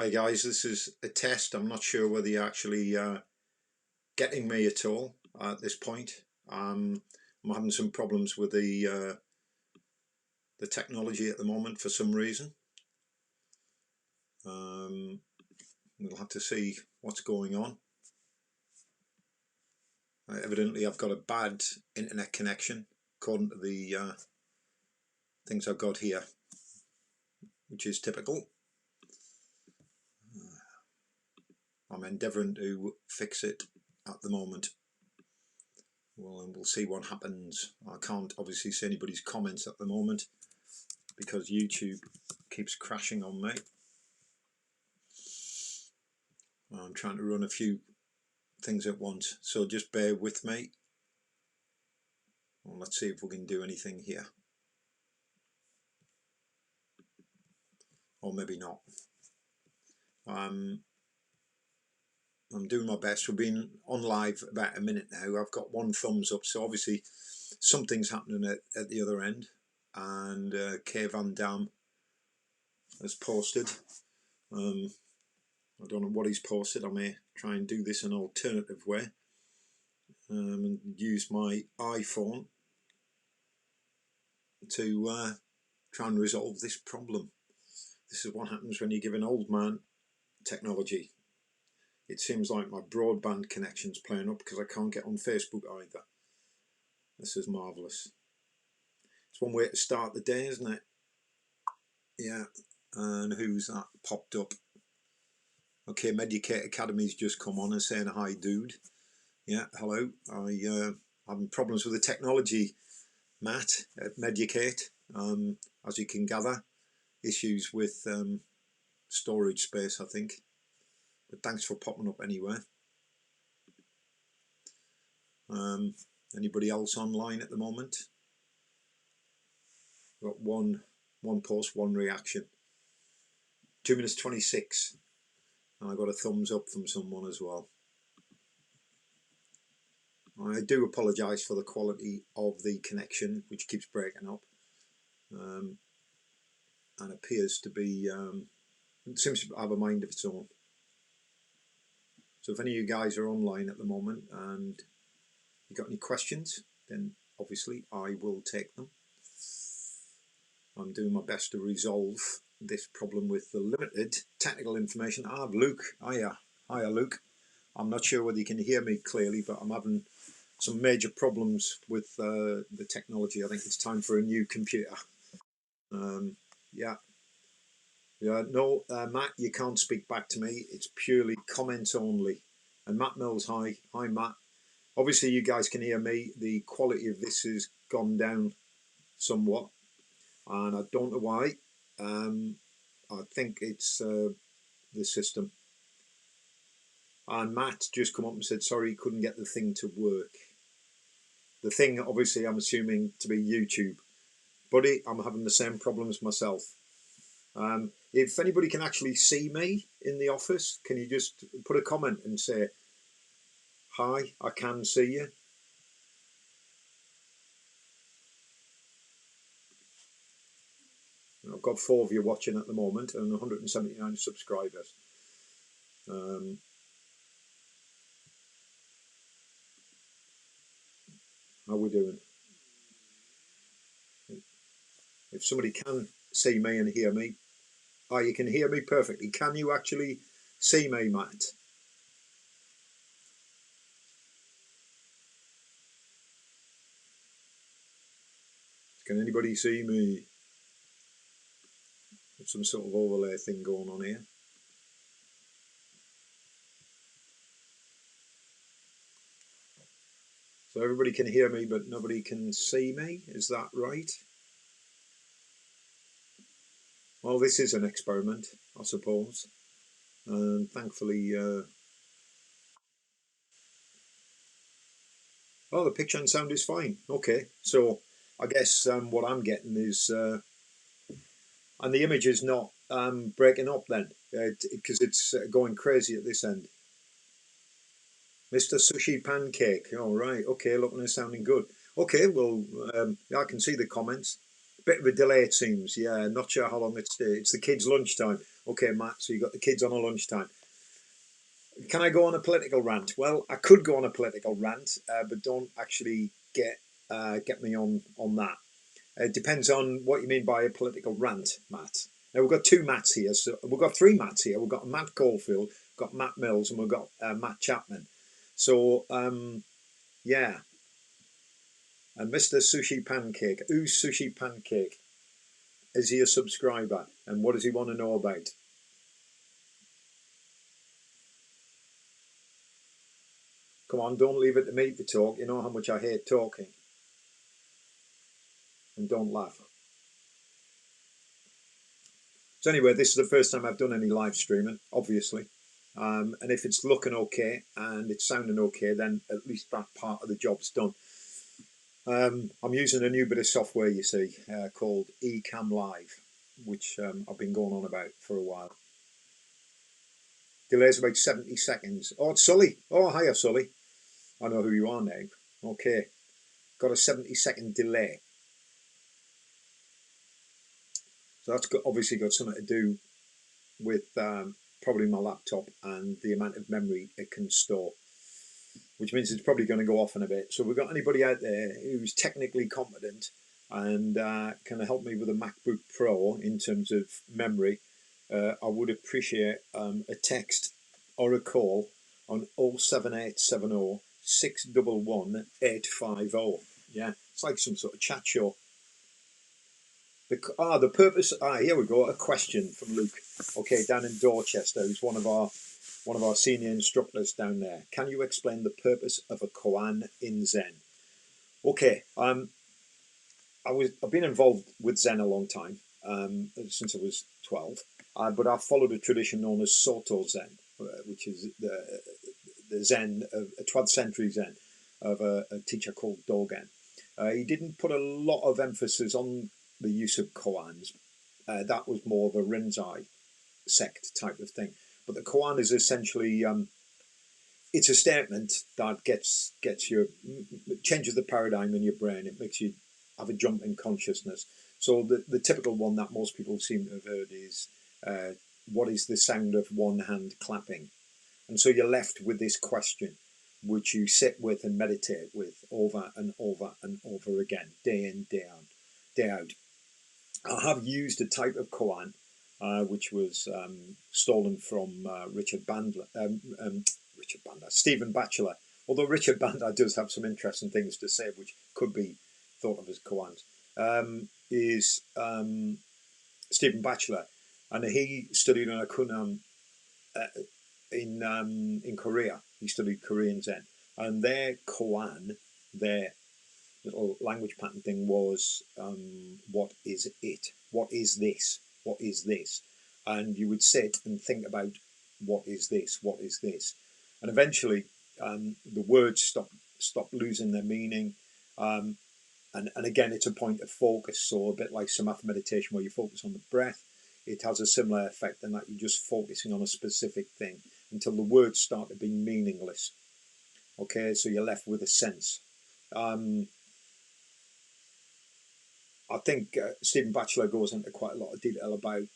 Hi guys, this is a test. I'm not sure whether you're actually getting me at all at this point. I'm having some problems with the technology at the moment for some reason. We'll have to see what's going on. Evidently I've got a bad internet connection according to the things I've got here, which is typical. I'm endeavouring to fix it at the moment. Well, and we'll see what happens. I can't obviously see anybody's comments at the moment because YouTube keeps crashing on me. I'm trying to run a few things at once, so just bear with me. Well, let's see if we can do anything here, or maybe not. I'm doing my best. We've been on live about a minute now. I've got one thumbs up, so obviously something's happening at the other end. And K Van Dam has posted. I don't know what he's posted. I may try and do this an alternative way and use my iPhone to try and resolve this problem. This is what happens when you give an old man technology. It seems like my broadband connection's playing up because I can't get on Facebook either. This is marvellous. It's one way to start the day, isn't it? Yeah. And who's that popped up? Okay, Medicate Academy's just come on and saying hi, dude. Yeah, hello. Having problems with the technology, Matt at Medicate. As you can gather, issues with storage space, I think. But thanks for popping up anyway. Anybody else online at the moment? Got one post, one reaction. 2 minutes 26, and I got a thumbs up from someone as well. I do apologise for the quality of the connection, which keeps breaking up, and appears to be it seems to have a mind of its own. So if any of you guys are online at the moment and you got any questions, then obviously I will take them. I'm doing my best to resolve this problem with the limited technical information I have. Luke, hiya Luke. I'm not sure whether you can hear me clearly, but I'm having some major problems with the technology. I think it's time for a new computer. No, Matt, you can't speak back to me. It's purely comments only. And Matt Mills, hi Matt. Obviously you guys can hear me. The quality of this has gone down somewhat, and I don't know why. I think it's the system. And Matt just come up and said sorry he couldn't get the thing to work. The thing, obviously, I'm assuming to be YouTube. Buddy, I'm having the same problems myself. If anybody can actually see me in the office, can you just put a comment and say, hi, I can see you. I've got 4 of you watching at the moment and 179 subscribers. How we doing? If somebody can see me and hear me. Oh, you can hear me perfectly. Can you actually see me, Matt? Can anybody see me? There's some sort of overlay thing going on here. So everybody can hear me, but nobody can see me. Is that right? Well, this is an experiment, I suppose. And thankfully... oh, the picture and sound is fine. Okay, so I guess what I'm getting is... and the image is not breaking up then, because it's going crazy at this end. Mr. Sushi Pancake. All right. Okay, looking and sounding good. Okay, well, yeah, I can see the comments. Bit of a delay, it seems. Yeah, not sure how long it's the kids' lunchtime. Okay, Matt, so you got the kids on a lunchtime. Can I go on a political rant? Well, I could go on a political rant, but don't actually get me on that. It depends on what you mean by a political rant, Matt. Now we've got two Matts here, so we've got three Matts here. We've got Matt Caulfield, we've got Matt Mills, and we've got Matt Chapman. So yeah, and Mr. Sushi Pancake. Who's Sushi Pancake? Is he a subscriber? And what does he want to know about? Come on, don't leave it to me to talk. You know how much I hate talking. And don't laugh. So anyway, this is the first time I've done any live streaming, obviously. And if it's looking okay and it's sounding okay, then at least that part of the job's done. I'm using a new bit of software, you see, called Ecamm Live, which I've been going on about for a while. Delay's about 70 seconds. Oh, it's Sully. Oh, hiya, Sully. I know who you are now. Okay. Got a 70-second delay. So that's obviously got something to do with probably my laptop and the amount of memory it can store, which means it's probably going to go off in a bit. So if we've got anybody out there who's technically competent and can help me with a MacBook Pro in terms of memory, I would appreciate a text or a call on 07870 611 850. Yeah, it's like some sort of chat show. The purpose. Here we go. A question from Luke. Okay, down in Dorchester, who's one of our senior instructors down there. Can you explain the purpose of a koan in Zen? Okay, I've been involved with Zen a long time, since I was 12. But I've followed a tradition known as Soto Zen, which is the Zen of a 12th century Zen of a teacher called Dogen. He didn't put a lot of emphasis on the use of koans. That was more of a Rinzai sect type of thing. But the koan is essentially it's a statement that gets you, changes the paradigm in your brain. It makes you have a jump in consciousness. So the typical one that most people seem to have heard is, what is the sound of one hand clapping? And so you're left with this question, which you sit with and meditate with over and over and over again, day in, day out. I have used a type of koan, which was stolen from Stephen Batchelor. Although Richard Bandler does have some interesting things to say, which could be thought of as koans, is Stephen Batchelor, and he studied on a kunam in Korea. He studied Korean Zen, and their koan, their little language pattern thing was, what is it? What is this? What is this? And you would sit and think about, what is this? What is this? And eventually, the words stop losing their meaning. And again, it's a point of focus. So a bit like samatha meditation, where you focus on the breath, it has a similar effect in that you're just focusing on a specific thing until the words start to be meaningless. Okay, so you're left with a sense. I think Stephen Batchelor goes into quite a lot of detail about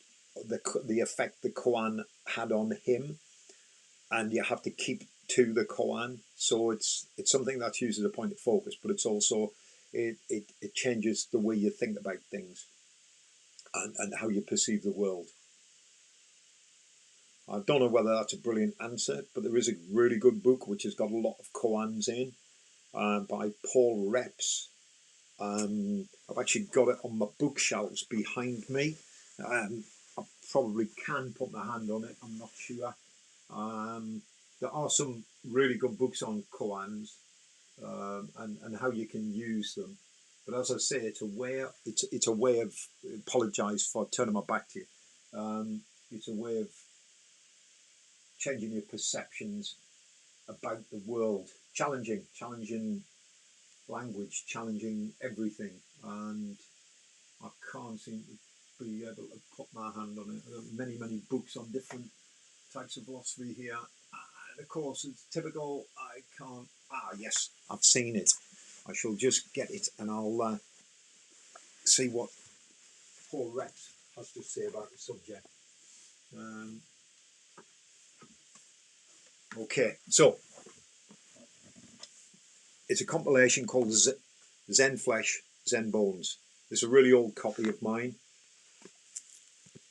the effect the koan had on him, and you have to keep to the koan. So it's something that's used as a point of focus, but it's also it changes the way you think about things and how you perceive the world. I don't know whether that's a brilliant answer, but there is a really good book which has got a lot of koans in, by Paul Reps. I've actually got it on my bookshelves behind me. I probably can put my hand on it, I'm not sure. There are some really good books on koans, and how you can use them. But as I say, it's a way of, apologise for turning my back to you. It's a way of changing your perceptions about the world, challenging language, challenging everything, and I can't seem to be able to put my hand on it. There are many books on different types of philosophy here, and of course it's typical. I can't. Yes, I've seen it. I shall just get it, and I'll see what Paul Rex has to say about the subject. Okay, so it's a compilation called Zen Flesh, Zen Bones. It's a really old copy of mine,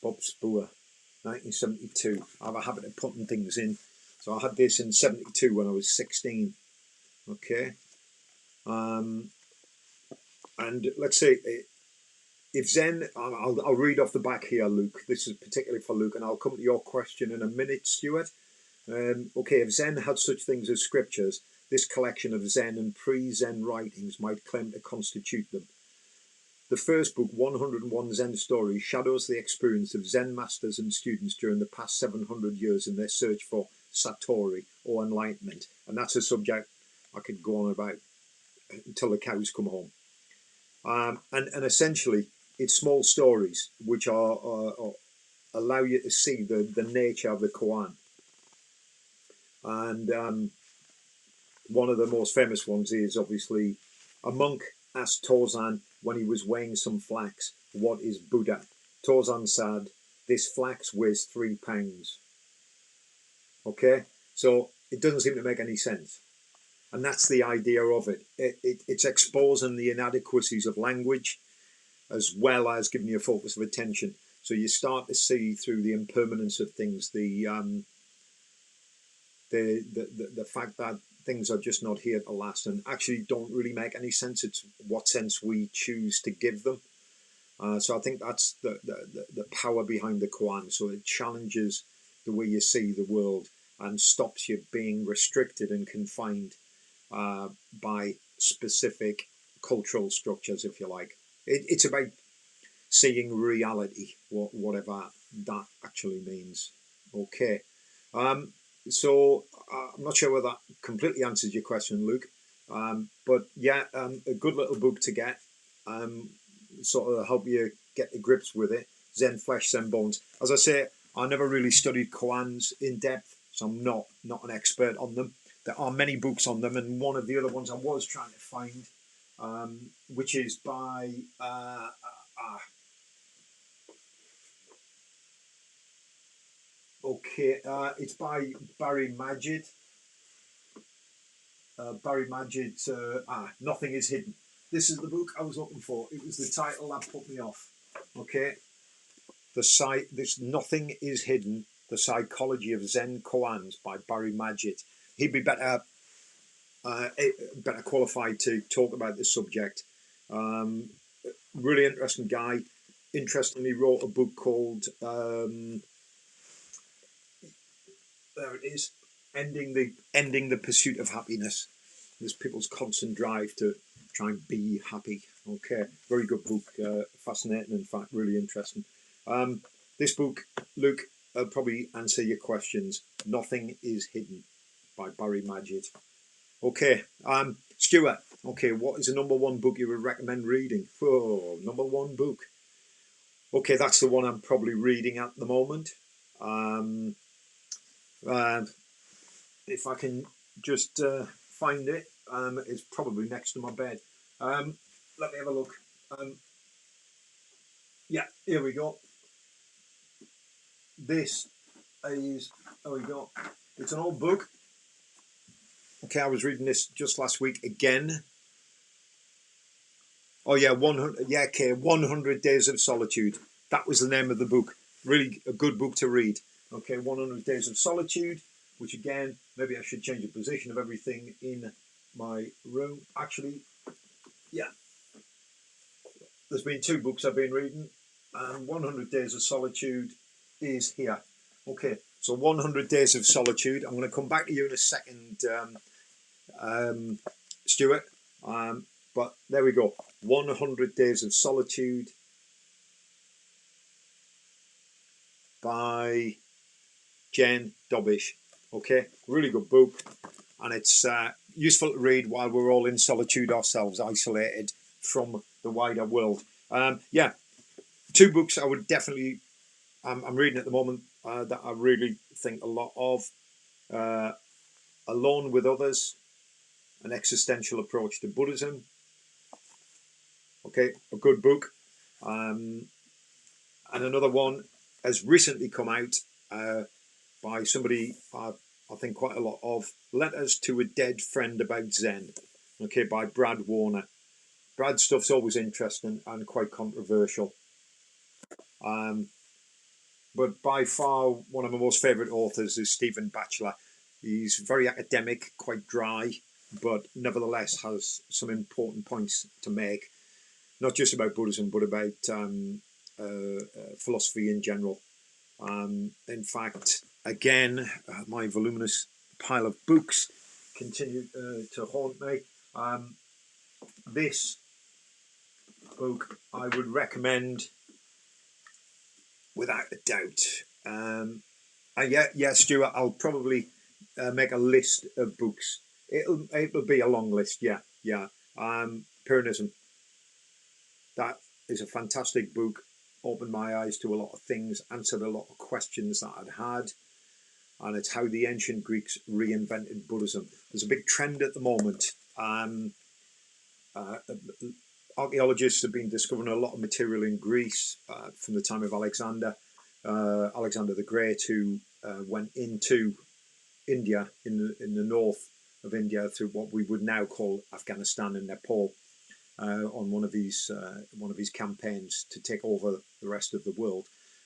Bob Spoor, 1972. I have a habit of putting things in. So I had this in 72 when I was 16. Okay. And let's say if Zen, I'll read off the back here, Luke. This is particularly for Luke, and I'll come to your question in a minute, Stuart. Okay, if Zen had such things as scriptures, this collection of Zen and pre-Zen writings might claim to constitute them. The first book, 101 Zen Stories, shadows the experience of Zen masters and students during the past 700 years in their search for Satori, or enlightenment. And that's a subject I could go on about until the cows come home. And essentially, it's small stories which are allow you to see the nature of the koan. And one of the most famous ones is obviously a monk asked Tarzan when he was weighing some flax, "What is Buddha?" Tarzan said, "This flax weighs 3 pounds." Okay, so it doesn't seem to make any sense. And that's the idea of it. It's exposing the inadequacies of language as well as giving you a focus of attention. So you start to see through the impermanence of things, the fact that things are just not here to last and actually don't really make any sense. It's what sense we choose to give them. So I think that's the power behind the koan. So it challenges the way you see the world and stops you being restricted and confined by specific cultural structures, if you like. It's about seeing reality, whatever that actually means. Okay. So I'm not sure whether that completely answers your question, Luke. But yeah, a good little book to get. Sort of help you get to grips with it. Zen Flesh, Zen Bones. As I say, I never really studied koans in depth, so I'm not an expert on them. There are many books on them, and one of the other ones I was trying to find, which is by it's by Barry Magid. Barry Magid's Nothing is Hidden. This is the book I was looking for. It was the title that put me off. Okay, this Nothing is Hidden: The Psychology of Zen Koans by Barry Magid. He'd be better qualified to talk about this subject. Really interesting guy. Interestingly, wrote a book called there it is, ending the pursuit of happiness. There's people's constant drive to try and be happy. Okay, very good book, fascinating. In fact, really interesting. This book, Luke, will probably answer your questions. Nothing is Hidden by Barry Magid. Okay, Stuart. Okay, what is the number one book you would recommend reading? Oh, number one book. Okay, that's the one I'm probably reading at the moment. If I can just find it, it's probably next to my bed. Let me have a look. Yeah, here we go. This is, there we go. It's an old book. Okay, I was reading this just last week again. Oh yeah, 100. Yeah, okay, 100 Days of Solitude. That was the name of the book. Really a good book to read. Okay, 100 Days of Solitude, which again, maybe I should change the position of everything in my room. Actually, yeah, there's been 2 books I've been reading, and 100 Days of Solitude is here. Okay, so 100 Days of Solitude. I'm going to come back to you in a second, Stuart. But there we go. 100 Days of Solitude by Jane Dobish. Okay, really good book, and it's useful to read while we're all in solitude ourselves, isolated from the wider world. Yeah, 2 books I would definitely. I'm reading at the moment that I really think a lot of. Alone with Others: An Existential Approach to Buddhism. Okay, a good book. And another one has recently come out, by somebody I think quite a lot of, Letters to a Dead Friend About Zen, okay, by Brad Warner. Brad's stuff's always interesting and quite controversial. But by far, one of my most favourite authors is Stephen Batchelor. He's very academic, quite dry, but nevertheless has some important points to make, not just about Buddhism, but about philosophy in general. In fact, again, my voluminous pile of books continue to haunt me. This book I would recommend without a doubt. And yeah, Stuart, I'll probably make a list of books. It'll be a long list. Yeah. Pyrrhonism. That is a fantastic book. Opened my eyes to a lot of things, answered a lot of questions that I'd had, and it's how the ancient Greeks reinvented Buddhism. There's a big trend at the moment. Archaeologists have been discovering a lot of material in Greece from the time of Alexander the Great, who went into India in the north of India through what we would now call Afghanistan and Nepal on one of these campaigns to take over the rest of the world,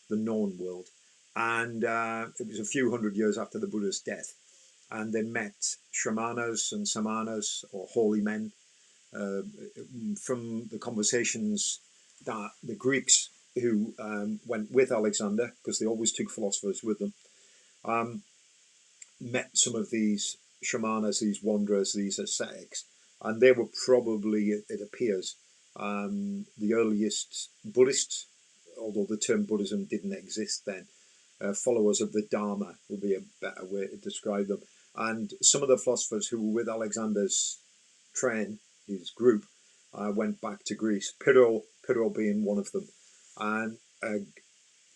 the known world. And it was a few hundred years after the Buddha's death, and they met shramanas and samanas, or holy men, from the conversations that the Greeks who went with Alexander, because they always took philosophers with them, met some of these shamanas, these wanderers, these ascetics, and they were probably, it appears, the earliest Buddhists, although the term Buddhism didn't exist then. Followers of the Dharma would be a better way to describe them. And some of the philosophers who were with Alexander's train, his group, went back to Greece, Pyrrho being one of them. And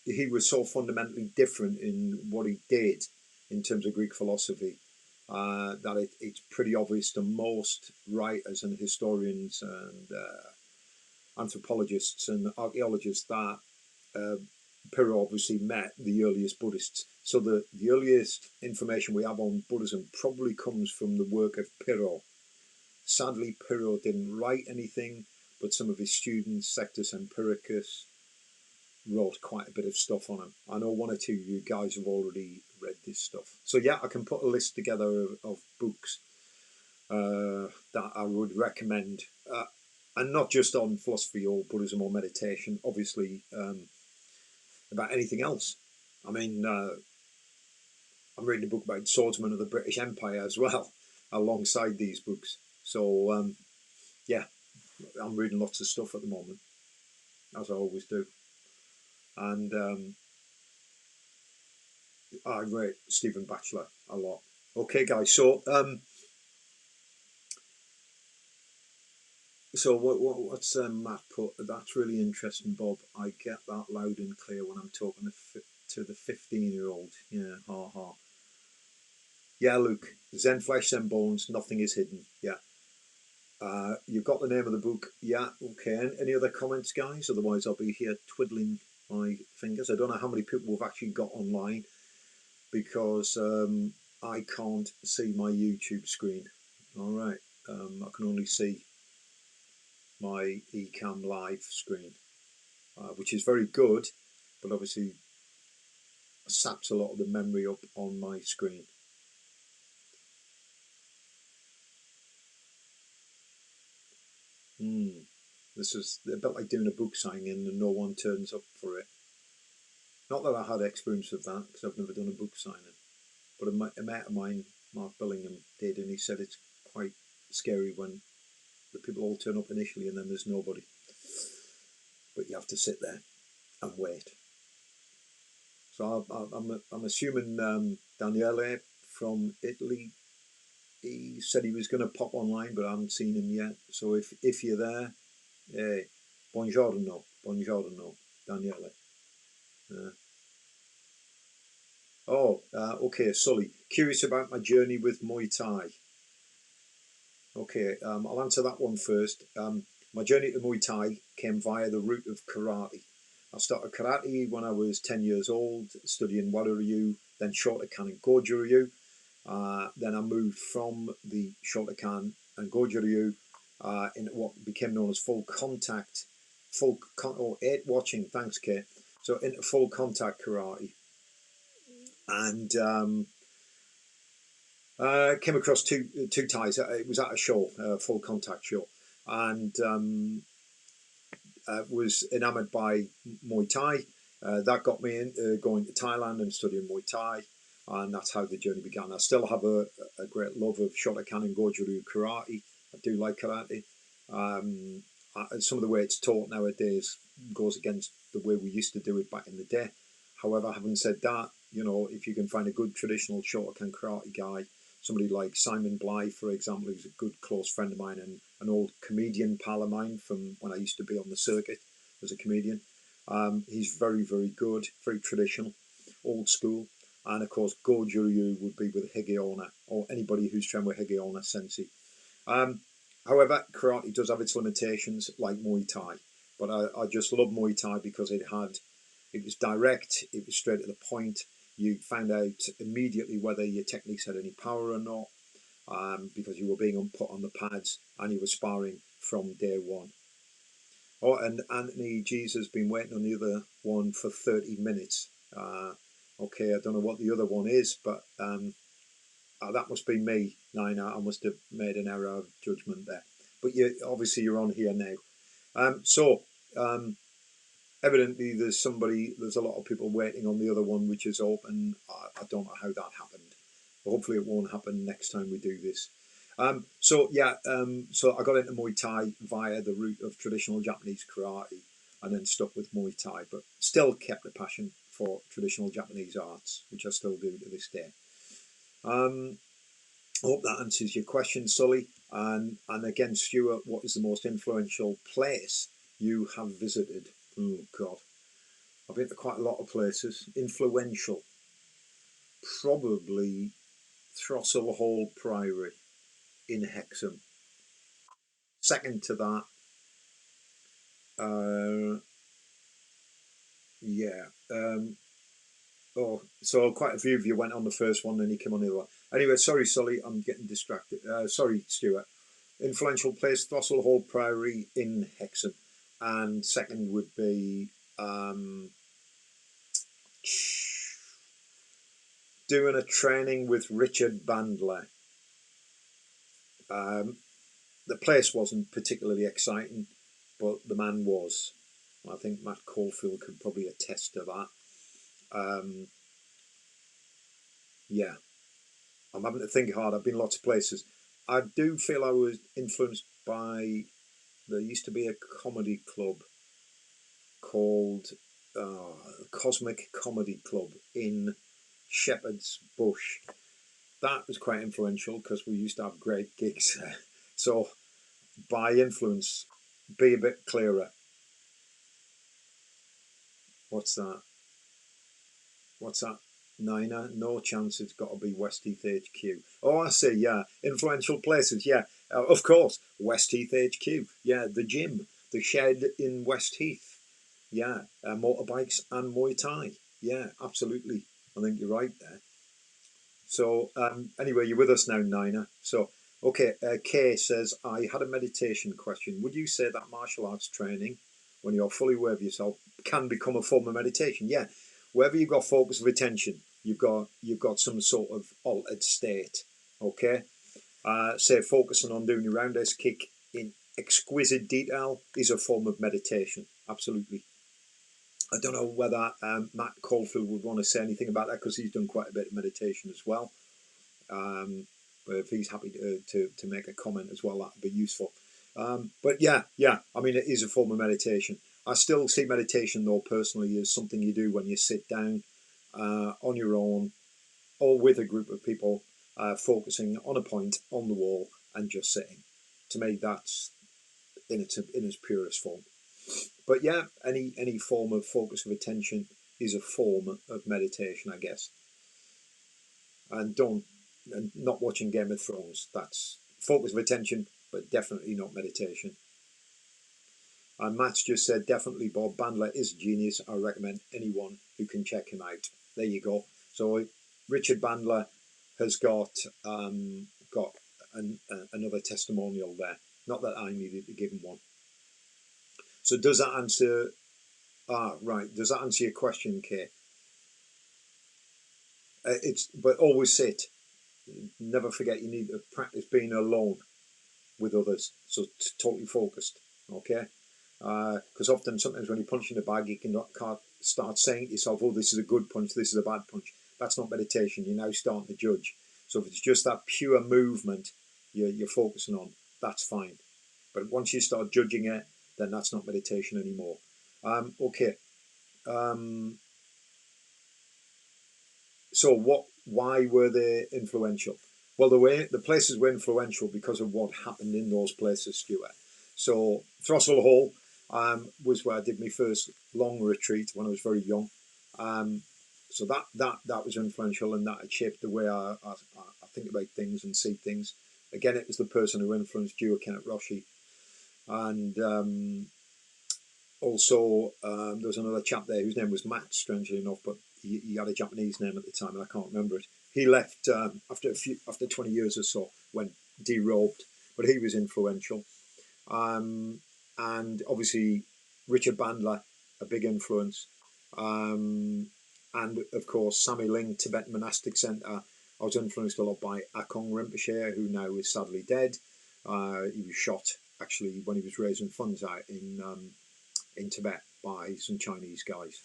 he was so fundamentally different in what he did in terms of Greek philosophy that it's pretty obvious to most writers and historians and anthropologists and archaeologists that Pyrrho obviously met the earliest Buddhists. So the earliest information we have on Buddhism probably comes from the work of Pyrrho. Sadly, Pyrrho didn't write anything, but some of his students, Sextus Empiricus, wrote quite a bit of stuff on him. I know one or two of you guys have already read this stuff. So yeah, I can put a list together of books that I would recommend. And not just on philosophy or Buddhism or meditation, obviously about anything else. I mean, I'm reading a book about swordsmen of the British Empire as well, alongside these books. So, yeah, I'm reading lots of stuff at the moment, as I always do. And I rate Stephen Batchelor a lot. Okay, guys, so what's Matt put? That's really interesting, Bob. I get that loud and clear when I'm talking to the 15-year-old. Yeah, ha ha. Yeah, Luke. Zen flesh, Zen bones. Nothing is hidden. Yeah. You've got the name of the book. Yeah. Okay. Any other comments, guys? Otherwise, I'll be here twiddling my fingers. I don't know how many people we've actually got online because I can't see my YouTube screen. All right. I can only see my Ecamm Live screen, which is very good, but obviously saps a lot of the memory up on my screen. This is a bit like doing a book signing and no one turns up for it. Not that I had experience of that because I've never done a book signing, but a mate of mine, Mark Billingham, did, and he said it's quite scary when the people all turn up initially and then there's nobody. But you have to sit there and wait. So I'm assuming Daniele from Italy, he said he was going to pop online, but I haven't seen him yet. So if you're there, hey, buongiorno, Daniele. Okay, Sully. Curious about my journey with Muay Thai. Okay, I'll answer that one first. My journey to Muay Thai came via the route of karate. I started karate when I was 10 years old, studying Warrior, then Shotokan and Goju-ryu. Then I moved from the Shotokan and Goju-ryu into what became known as full contact, eight watching, thanks Kate. So into full contact karate. And came across two ties. It was at a show, a full contact show. And was enamoured by Muay Thai. That got me into going to Thailand and studying Muay Thai, and that's how the journey began. I still have a great love of Shotokan and Goju-ryu karate. I do like karate. Some of the way it's taught nowadays goes against the way we used to do it back in the day. However, having said that, you know, if you can find a good traditional Shotokan karate guy, somebody like Simon Bly, for example, who's a good close friend of mine and an old comedian pal of mine from when I used to be on the circuit as a comedian. He's very, very good, very traditional, old school. And of course, Goju-ryu would be with Hige Onna, or anybody who's trained with Hige Onna sensei. However, karate does have its limitations, like Muay Thai. But I just love Muay Thai because it was direct, it was straight to the point. You found out immediately whether your techniques had any power or not, because you were being put on the pads and you were sparring from day one. Oh, and Anthony G's has been waiting on the other one for 30 minutes. Okay, I don't know what the other one is, but that must be me, Nina. I must have made an error of judgment there. But obviously you're on here now. Evidently there's a lot of people waiting on the other one, which is open. I don't know how that happened. But hopefully it won't happen next time we do this. So I got into Muay Thai via the route of traditional Japanese karate and then stuck with Muay Thai, but still kept a passion for traditional Japanese arts, which I still do to this day. I hope that answers your question, Sully. And again, Stuart, what is the most influential place you have visited? Oh, God. I've been to quite a lot of places. Influential. Probably Throstle Hall Priory in Hexham. Second to that, so quite a few of you went on the first one, then you came on the other one. Anyway, sorry, Sully, I'm getting distracted. Sorry, Stuart. Influential place, Throstle Hall Priory in Hexham. And second would be doing a training with Richard Bandler. The place wasn't particularly exciting, but the man was. I think Matt Caulfield could probably attest to that. I'm having to think hard. I've been lots of places. I do feel I was influenced by, there used to be a comedy club called Cosmic Comedy Club in Shepherd's Bush. That was quite influential because we used to have great gigs there. So by influence, be a bit clearer. What's that? Nina? No chance, it's got to be Westheath HQ. Oh, I see, yeah. Influential places, yeah. Of course, Westheath HQ. Yeah, the gym, the shed in Westheath. Yeah, motorbikes and Muay Thai. Yeah, absolutely. I think you're right there. So anyway, you're with us now, Nina. So, okay, Kay says, I had a meditation question. Would you say that martial arts training, when you're fully aware of yourself, can become a form of meditation? Yeah, wherever you've got focus of attention, you've got some sort of altered state. Okay, say focusing on doing your roundhouse kick in exquisite detail is a form of meditation. Absolutely. I don't know whether Matt Caulfield would want to say anything about that because he's done quite a bit of meditation as well. But if he's happy to make a comment as well, that'd be useful. But yeah, I mean, it is a form of meditation. I still see meditation, though, personally, as something you do when you sit down on your own or with a group of people, focusing on a point on the wall and just sitting. To me, that's in its purest form. But yeah, any form of focus of attention is a form of meditation, I guess. And not watching Game of Thrones. That's focus of attention, but definitely not meditation. And Matt's just said, definitely Bob Bandler is a genius. I recommend anyone who can check him out. There you go. So Richard Bandler has got another testimonial there. Not that I needed to give him one. So does that answer? Right. Does that answer your question, Kay? But always sit. Never forget you need to practice being alone with others. So totally focused. Okay. Because often, sometimes when you punch in the bag, you can't start saying to yourself, "Oh, this is a good punch. This is a bad punch." That's not meditation. You're now starting to judge. So if it's just that pure movement you're focusing on, that's fine. But once you start judging it, then that's not meditation anymore. Okay. So why were they influential? Well, the places were influential because of what happened in those places, Stuart. So Throstle Hall was where I did my first long retreat when I was very young. So that was influential, and that had shaped the way I think about things and see things. Again, it was the person who influenced you, Kenneth Roshi, and also there was another chap there whose name was Matt, strangely enough, but he had a Japanese name at the time, and I can't remember it. He left after 20 years or so, went derobed, but he was influential. And obviously Richard Bandler, a big influence. And of course Sammy Ling, Tibetan Monastic Center. I was influenced a lot by Akong Rinpoche, who now is sadly dead. He was shot actually when he was raising funds out in Tibet by some Chinese guys.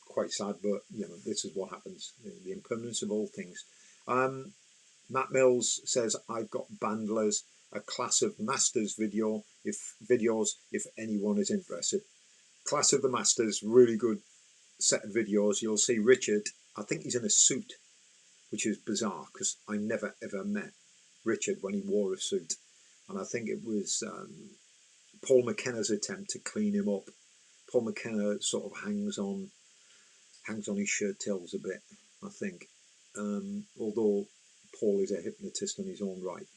Quite sad, but this is what happens. The impermanence of all things. Matt Mills says, "I've got Bandlers, a class of masters videos if anyone is interested." Class of the Masters, really good set of videos. You'll see Richard. I think he's in a suit, which is bizarre because I never ever met Richard when he wore a suit, and I think it was Paul McKenna's attempt to clean him up. Paul McKenna sort of hangs on his shirt tails a bit, I think. Although Paul is a hypnotist in his own right.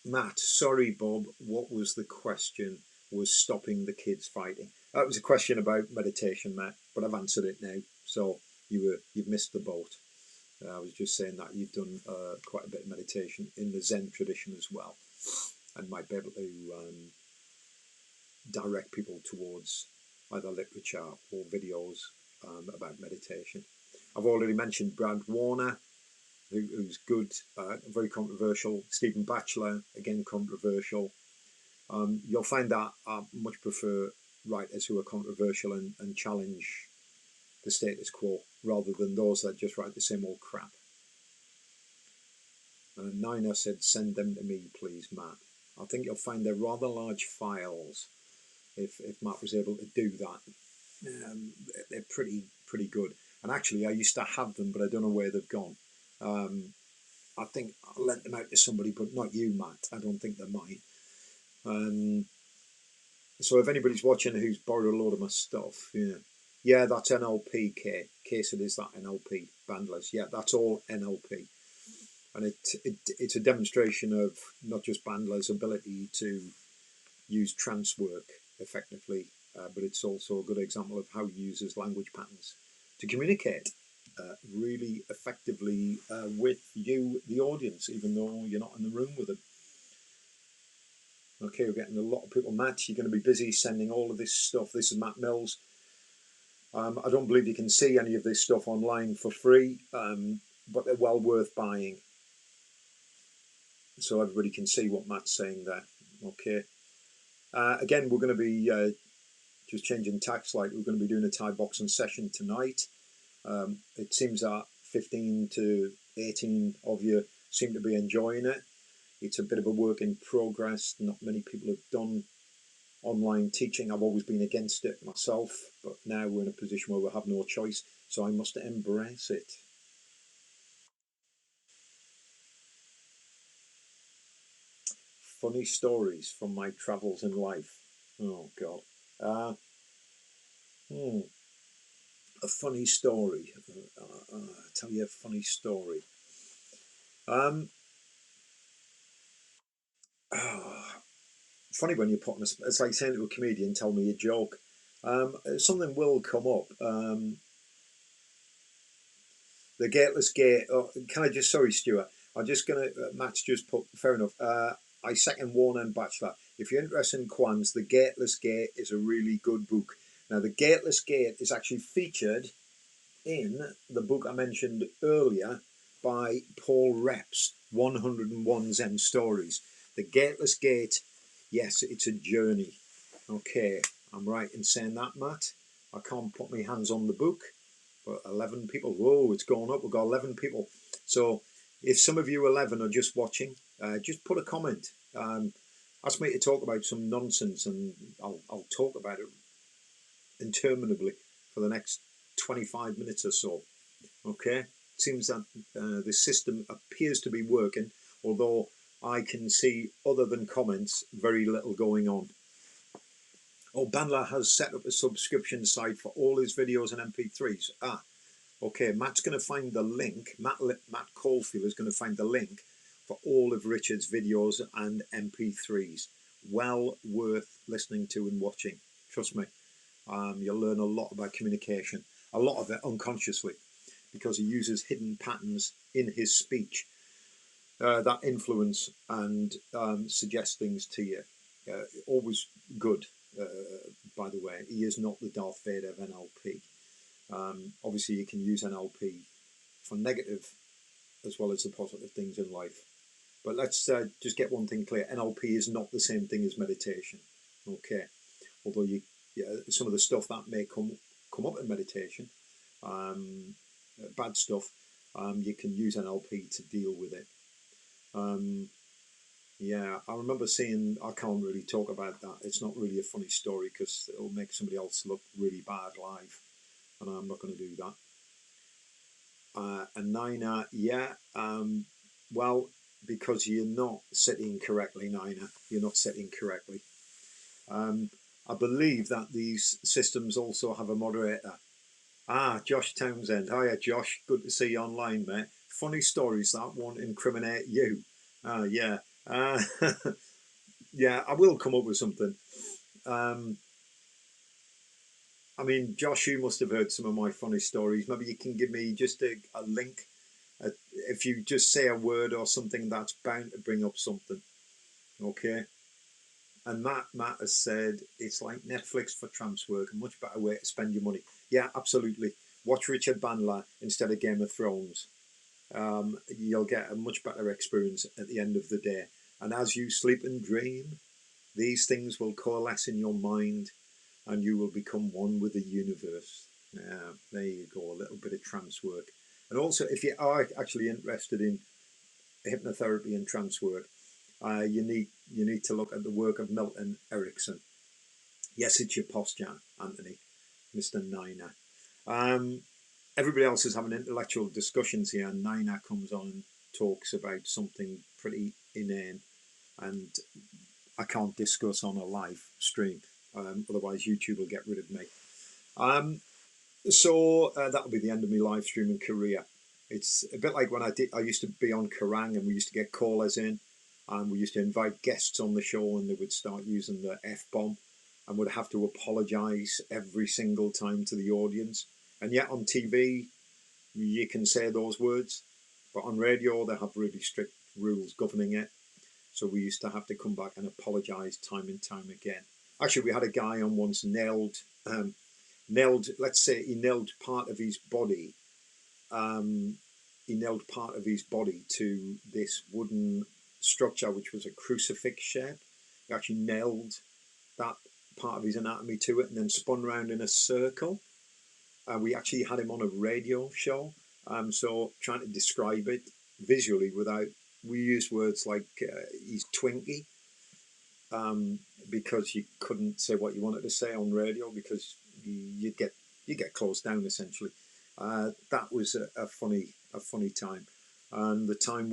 Matt, sorry, Bob, what was the question? Was stopping the kids fighting? That was a question about meditation, Matt, but I've answered it now. So you've missed the boat. I was just saying that you've done quite a bit of meditation in the Zen tradition as well, and might be able to direct people towards either literature or videos about meditation. I've already mentioned Brad Warner, who's good, very controversial. Stephen Batchelor, again controversial. You'll find that I much prefer writers who are controversial and challenge the status quo rather than those that just write the same old crap. Nina said, "Send them to me, please, Matt." I think you'll find they're rather large files. If Matt was able to do that, they're pretty good. And actually, I used to have them, but I don't know where they've gone. I think I lent them out to somebody, but not you, Matt. I don't think they're mine. So if anybody's watching who's borrowed a load of my stuff, yeah, that's NLP. Case it is that NLP Bandlers. Yeah, that's all NLP, and it's a demonstration of not just Bandler's ability to use trance work effectively, but it's also a good example of how he uses language patterns to communicate really effectively with you, the audience, even though you're not in the room with them. Okay, we're getting a lot of people. Matt, you're going to be busy sending all of this stuff. This is Matt Mills. I don't believe you can see any of this stuff online for free, but they're well worth buying. So everybody can see what Matt's saying there. Okay. Again, we're going to be just changing tack slightly. We're going to be doing a Thai boxing session tonight. It seems that 15 to 18 of you seem to be enjoying it. It's a bit of a work in progress. Not many people have done online teaching. I've always been against it myself, but now we're in a position where we have no choice, so I must embrace it. Funny stories from my travels in life. Oh God. A funny story. I'll tell you a funny story. Oh, funny when you're putting it's like saying to a comedian, tell me a joke. Something will come up. The gateless gate. Oh, can I just, sorry, Stuart, I'm just going to, Matt's just put, fair enough. I second Warner and Batchelor. If you're interested in Quans, The Gateless Gate is a really good book. Now, The Gateless Gate is actually featured in the book I mentioned earlier by Paul Reps, 101 Zen Stories. The Gateless Gate, yes, it's a journey. Okay, I'm right in saying that, Matt. I can't put my hands on the book, but 11 people. Whoa, it's gone up. We've got 11 people. So if some of you 11 are just watching, just put a comment. Ask me to talk about some nonsense, and I'll talk about it interminably for the next 25 minutes or so. Okay, it seems that the system appears to be working, although I can see, other than comments, very little going on. Oh, Bandla has set up a subscription site for all his videos and MP3s. Ah, okay, Matt's going to find the link. Matt Caulfield is going to find the link for all of Richard's videos and MP3s. Well worth listening to and watching. Trust me. You'll learn a lot about communication, a lot of it unconsciously, because he uses hidden patterns in his speech that influence and suggest things to you. Always good, by the way. He is not the Darth Vader of NLP. Obviously, you can use NLP for negative as well as the positive things in life. But let's just get one thing clear. NLP is not the same thing as meditation. Okay. Although some of the stuff that may come up in meditation, bad stuff, you can use NLP to deal with it. Yeah, I remember seeing, I can't really talk about that. It's not really a funny story because it'll make somebody else look really bad live, and I'm not going to do that. And Nina, yeah, well, because you're not sitting correctly, Nina. You're not sitting correctly. I believe that these systems also have a moderator. Ah, Josh Townsend. Hiya, Josh. Good to see you online, mate. Funny stories that won't incriminate you. Yeah. Yeah, I will come up with something. I mean, Josh, you must have heard some of my funny stories. Maybe you can give me just a link. If you just say a word or something, that's bound to bring up something. Okay. And Matt has said it's like Netflix for tramps work, a much better way to spend your money. Yeah, absolutely. Watch Richard Bandler instead of Game of Thrones. You'll get a much better experience at the end of the day. And as you sleep and dream, these things will coalesce in your mind and you will become one with the universe. Yeah, there you go, a little bit of trance work. And also, if you are actually interested in hypnotherapy and trance work, you need to look at the work of Milton Erickson. Yes, it's your posture, Anthony, Mr. Niner. Everybody else is having intellectual discussions here, and Niner comes on and talks about something pretty inane, and I can't discuss on a live stream. Otherwise, YouTube will get rid of me. So that'll be the end of my live streaming career. It's a bit like when I used to be on Kerrang, and we used to get callers in, and we used to invite guests on the show, and they would start using the F-bomb and would have to apologise every single time to the audience. And yet on TV, you can say those words, but on radio, they have really strict rules governing it. So we used to have to come back and apologise time and time again. Actually, we had a guy on once nailed, let's say he nailed part of his body. He nailed part of his body to this wooden structure, which was a crucifix shape. He actually nailed that part of his anatomy to it and then spun around in a circle. We actually had him on a radio show. So trying to describe it visually we used words like he's twinky, because you couldn't say what you wanted to say on radio because you get closed down essentially. That was a funny time, and the time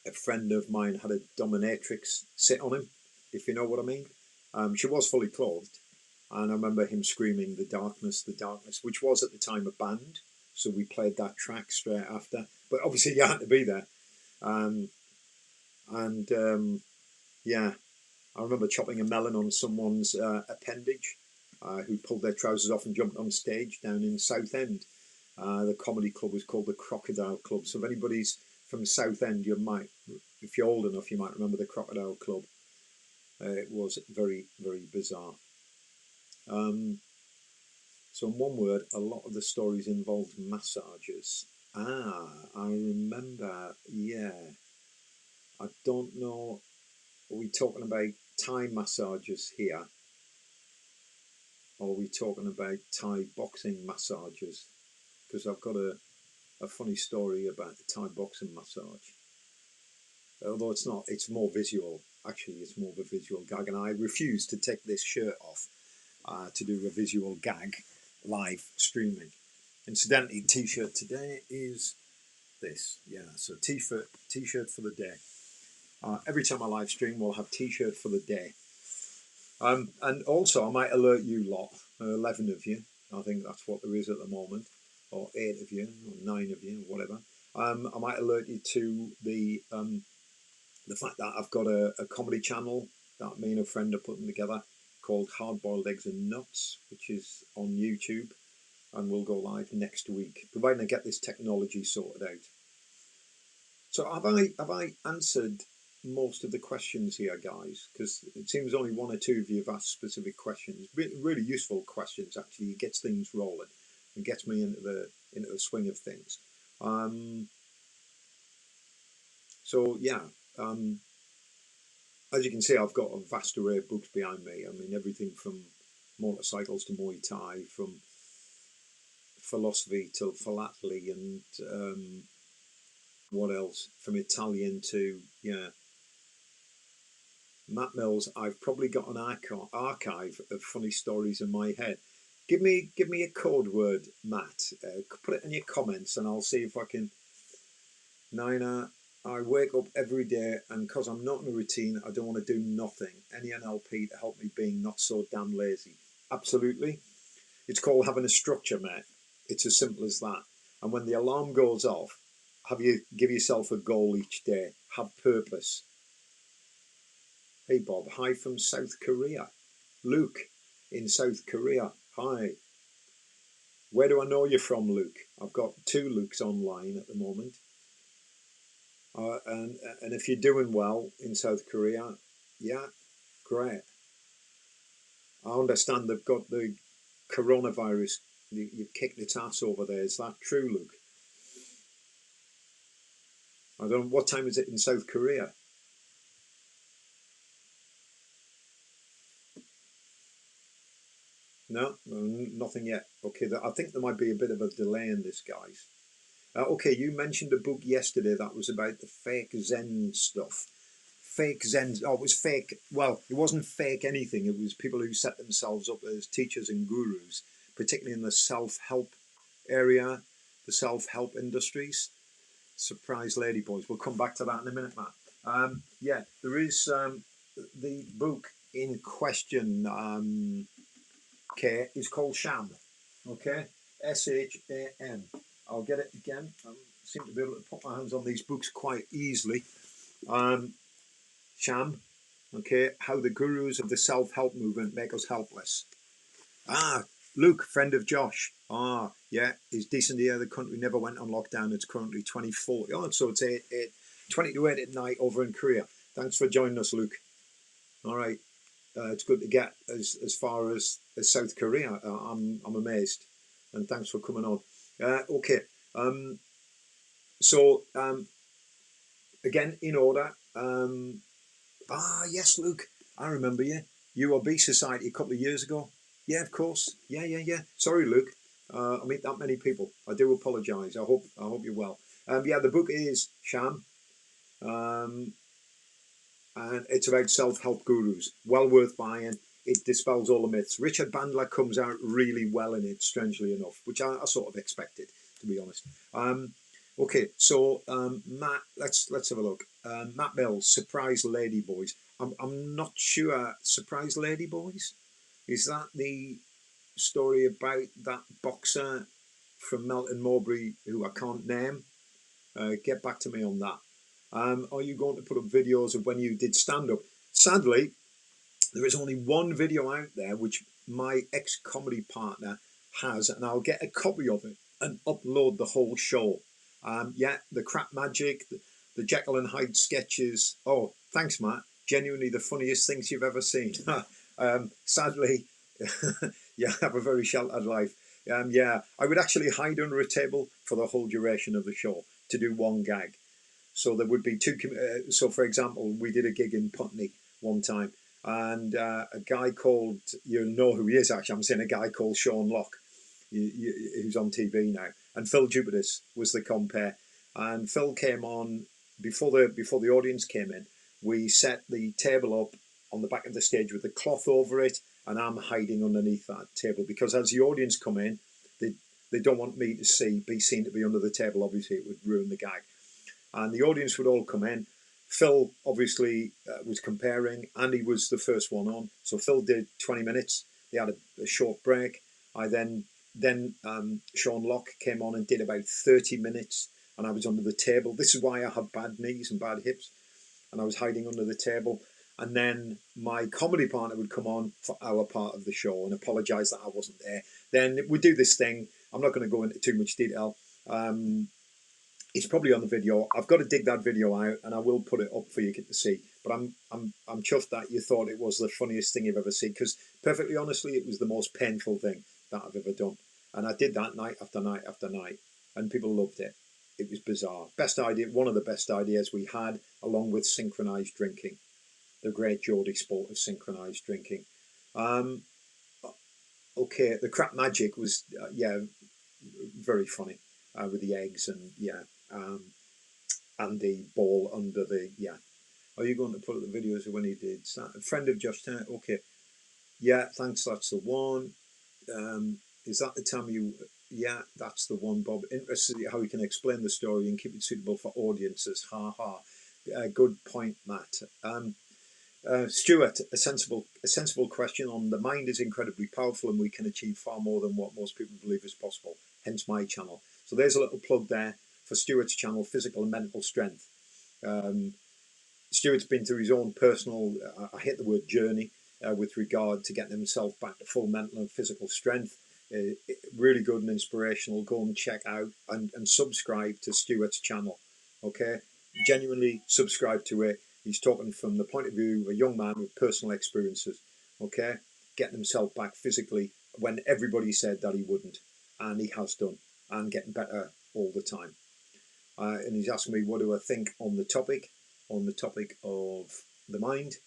a friend of mine had a dominatrix sit on him, if you know what I mean. She was fully clothed, and I remember him screaming the darkness, which was at the time a band, so we played that track straight after. But obviously you had to be there. And yeah, I remember chopping a melon on someone's appendage who pulled their trousers off and jumped on stage down in Southend. The comedy club was called the Crocodile Club. So if anybody's from Southend, you might, if you're old enough, you might remember the Crocodile Club. It was very, very bizarre. So in one word, a lot of the stories involved massages. I remember, yeah. I don't know, are we talking about Thai massages here? Or are we talking about Thai boxing massages? Because I've got a funny story about the Thai boxing massage. Although it's not, it's more visual. Actually, it's more of a visual gag. And I refuse to take this shirt off to do a visual gag live streaming. Incidentally, t-shirt today is this. Yeah, so t-shirt for the day. Every time I live stream, we'll have t-shirt for the day. And also, I might alert you lot, 11 of you. I think that's what there is at the moment, or 8 of you, or 9 of you, or whatever. I might alert you to the fact that I've got a comedy channel that me and a friend are putting together called Hard Boiled Eggs and Nuts, which is on YouTube, and will go live next week, providing I get this technology sorted out. So have I answered most of the questions here, guys? Because it seems only 1 or 2 of you have asked specific questions. Really useful questions, actually. It gets things rolling. It gets me into the swing of things. So yeah, as you can see, I've got a vast array of books behind me. I mean, everything from motorcycles to Muay Thai, from philosophy to philately, and what else? From Italian to, yeah. Matt Mills, I've probably got an archive of funny stories in my head. Give me a code word, Matt. Put it in your comments, and I'll see if I can. Nina, I wake up every day, and because I'm not in a routine, I don't want to do nothing. Any NLP to help me being not so damn lazy. Absolutely. It's called having a structure, mate. It's as simple as that. And when the alarm goes off, give yourself a goal each day. Have purpose. Hey Bob, hi from South Korea. Luke in South Korea, hi. Where do I know you're from, Luke? I've got 2 Lukes online at the moment. And if you're doing well in South Korea, yeah, great. I understand they've got the coronavirus. You've kicked its ass over there. Is that true, Luke? I don't know. What time is it in South Korea? No, nothing yet. Okay, I think there might be a bit of a delay in this, guys. Okay, you mentioned a book yesterday that was about the fake Zen stuff. Fake Zen, oh, it was fake. Well, it wasn't fake anything. It was people who set themselves up as teachers and gurus, particularly in the self-help area, the self-help industries. Surprise ladyboys. We'll come back to that in a minute, Matt. Yeah, there is the book in question, okay, is called Sham. Okay, SHAM. I'll get it again. I seem to be able to put my hands on these books quite easily. Sham. Okay, how the gurus of the self-help movement make us helpless. Luke, friend of Josh. Yeah, he's decent here. The country never went on lockdown. It's currently 2040. Oh, so it's 20 to 8 at night over in Korea. Thanks for joining us, Luke. All right. It's good to get as far as South Korea. I'm amazed. And thanks for coming on. Okay. So, again, in order. Yes, Luke. I remember you. UOB Society a couple of years ago. Yeah, of course. Yeah. Sorry, Luke. I meet that many people. I do apologise. I hope you're well. Yeah, the book is Sham, and it's about self-help gurus. Well worth buying. It dispels all the myths. Richard Bandler comes out really well in it, strangely enough, which I sort of expected, to be honest. Okay, so Matt, let's have a look. Matt Mills, Surprise Lady Boys. I'm not sure. Surprise Lady Boys? Is that the story about that boxer from Melton Mowbray who I can't name? Get back to me on that. Are you going to put up videos of when you did stand-up? Sadly, there is only one video out there which my ex-comedy partner has, and I'll get a copy of it and upload the whole show. Yeah, the crap magic, the Jekyll and Hyde sketches. Oh, thanks, Matt. Genuinely the funniest things you've ever seen. Sadly, yeah, I have a very sheltered life. Yeah, I would actually hide under a table for the whole duration of the show to do one gag. So there would be two. So, for example, we did a gig in Putney one time, and a guy called, you know who he is actually. I'm saying a guy called Sean Locke, who's on TV now, and Phil Jupitus was the compare. And Phil came on before the audience came in. We set the table up on the back of the stage with the cloth over it, and I'm hiding underneath that table because as the audience come in, they don't want me to be seen to be under the table. Obviously, it would ruin the gag. And the audience would all come in. Phil obviously was comparing. Andy was the first one on, so Phil did 20 minutes. They had a short break. I then Sean Locke came on and did about 30 minutes, and I was under the table. This is why I have bad knees and bad hips, and I was hiding under the table. And then my comedy partner would come on for our part of the show and apologise that I wasn't there. Then we do this thing. I'm not going to go into too much detail. It's probably on the video. I've got to dig that video out, and I will put it up for you to see. But I'm chuffed that you thought it was the funniest thing you've ever seen, because perfectly honestly, it was the most painful thing that I've ever done. And I did that night after night after night, and people loved it. It was bizarre. Best idea, one of the best ideas we had, along with synchronized drinking, the great Geordie sport of synchronized drinking. Okay, the crap magic was yeah, very funny with the eggs and yeah. And the ball under the, yeah. Are you going to put up the videos of when he did? A friend of Josh Turner, okay. Yeah, thanks, that's the one. Is that the time you, yeah, that's the one, Bob. Interested how you can explain the story and keep it suitable for audiences, ha ha. Good point, Matt. Stuart, a sensible question on the mind is incredibly powerful and we can achieve far more than what most people believe is possible, hence my channel. So there's a little plug there for Stuart's channel, Physical and Mental Strength. Stuart's been through his own personal, I hate the word journey, with regard to getting himself back to full mental and physical strength. Really good and inspirational. Go and check out and subscribe to Stuart's channel. Okay, genuinely subscribe to it. He's talking from the point of view of a young man with personal experiences. Okay, getting himself back physically when everybody said that he wouldn't, and he has done, and getting better all the time. And he's asking me what do I think on the topic of the mind.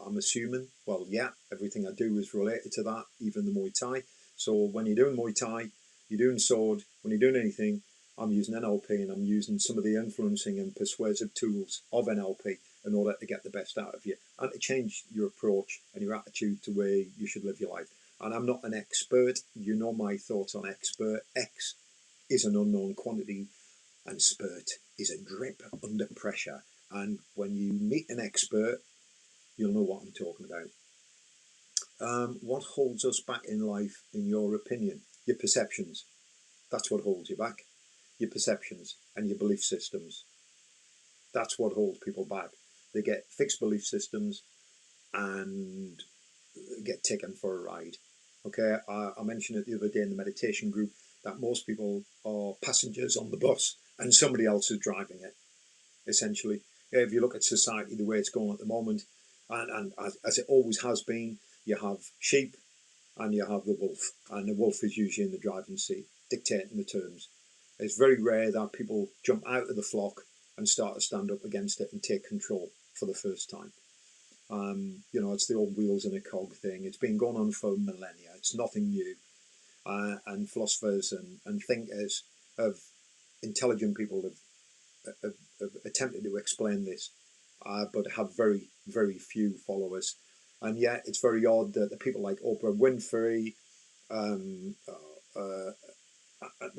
I'm assuming, well, yeah, everything I do is related to that, even the Muay Thai. So when you're doing Muay Thai, you're doing sword, when you're doing anything, I'm using NLP and I'm using some of the influencing and persuasive tools of NLP in order to get the best out of you and to change your approach and your attitude to where you should live your life. And I'm not an expert. You know my thoughts on expert. X is an unknown quantity and spurt is a drip under pressure. And when you meet an expert, you'll know what I'm talking about. What holds us back in life, in your opinion? Your perceptions. That's what holds you back. Your perceptions and your belief systems. That's what holds people back. They get fixed belief systems and get taken for a ride. Okay, I mentioned it the other day in the meditation group that most people are passengers on the bus and somebody else is driving it, essentially. If you look at society, the way it's going at the moment, and as it always has been, you have sheep and you have the wolf, and the wolf is usually in the driving seat, dictating the terms. It's very rare that people jump out of the flock and start to stand up against it and take control for the first time. You know, it's the old wheels in a cog thing. It's been going on for millennia. It's nothing new. And philosophers and thinkers of intelligent people have attempted to explain this, but have very, very few followers. And yet it's very odd that the people like Oprah Winfrey, the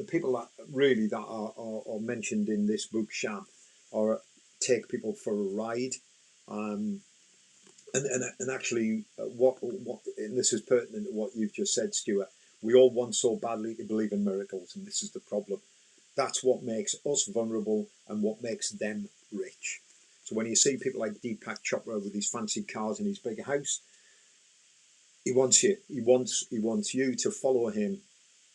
people that really that are mentioned in this book, Sham, or take people for a ride. And actually, and this is pertinent to what you've just said, Stuart. We all want so badly to believe in miracles, and this is the problem. That's what makes us vulnerable and what makes them rich. So when you see people like Deepak Chopra with his fancy cars and his big house, he wants you. He wants you to follow him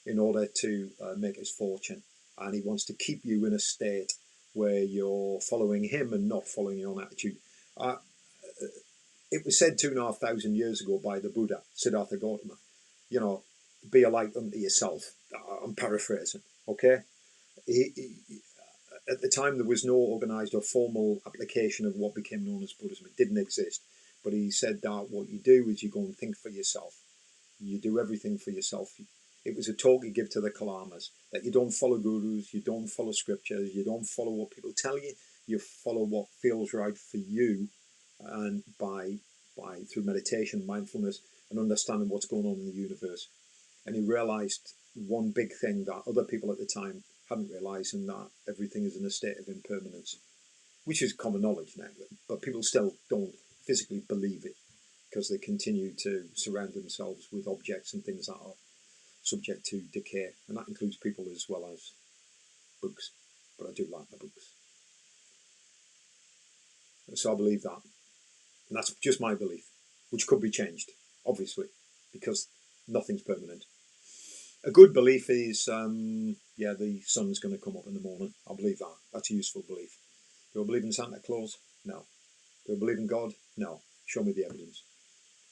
in order to make his fortune, and he wants to keep you in a state where you're following him and not following your own attitude. It was said 2,500 years ago by the Buddha, Siddhartha Gautama, you know, be a light unto yourself. I'm paraphrasing, okay? At the time, there was no organised or formal application of what became known as Buddhism. It didn't exist. But he said that what you do is you go and think for yourself. You do everything for yourself. It was a talk you give to the Kalamas, that you don't follow gurus, you don't follow scriptures, you don't follow what people tell you, you follow what feels right for you, and by through meditation, mindfulness, and understanding what's going on in the universe. And he realised one big thing that other people at the time hadn't realised, and that everything is in a state of impermanence, which is common knowledge now, but people still don't physically believe it because they continue to surround themselves with objects and things that are subject to decay, and that includes people as well as books. But I do like my books, so I believe that, and that's just my belief, which could be changed, obviously, because nothing's permanent. A good belief is, the sun's going to come up in the morning. I believe that. That's a useful belief. Do I believe in Santa Claus? No. Do I believe in God? No. Show me the evidence.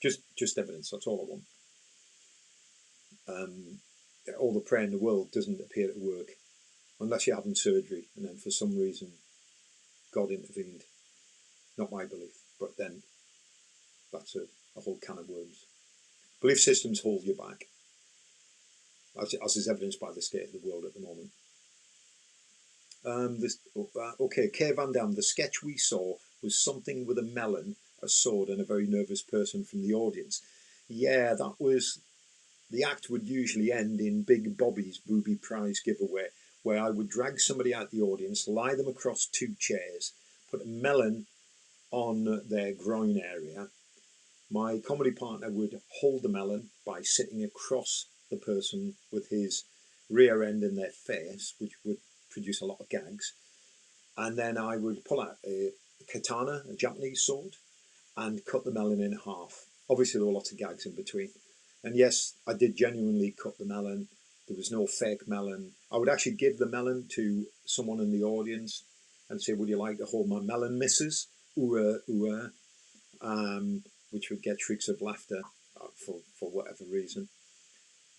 Just evidence. That's all I want. All the prayer in the world doesn't appear to work unless you're having surgery, and then for some reason God intervened. Not my belief, but then that's a whole can of worms. Belief systems hold you back, as is evidenced by the state of the world at the moment. Kay Van Dam, the sketch we saw was something with a melon, a sword, and a very nervous person from the audience. Yeah, that was... The act would usually end in Big Bobby's booby prize giveaway, where I would drag somebody out the audience, lie them across 2 chairs, put a melon on their groin area. My comedy partner would hold the melon by sitting across the person with his rear end in their face, which would produce a lot of gags. And then I would pull out a katana, a Japanese sword, and cut the melon in half. Obviously, there were lots of gags in between. And yes, I did genuinely cut the melon. There was no fake melon. I would actually give the melon to someone in the audience and say, would you like to hold my melon, missus? Ooh, ooh, which would get shrieks of laughter for whatever reason.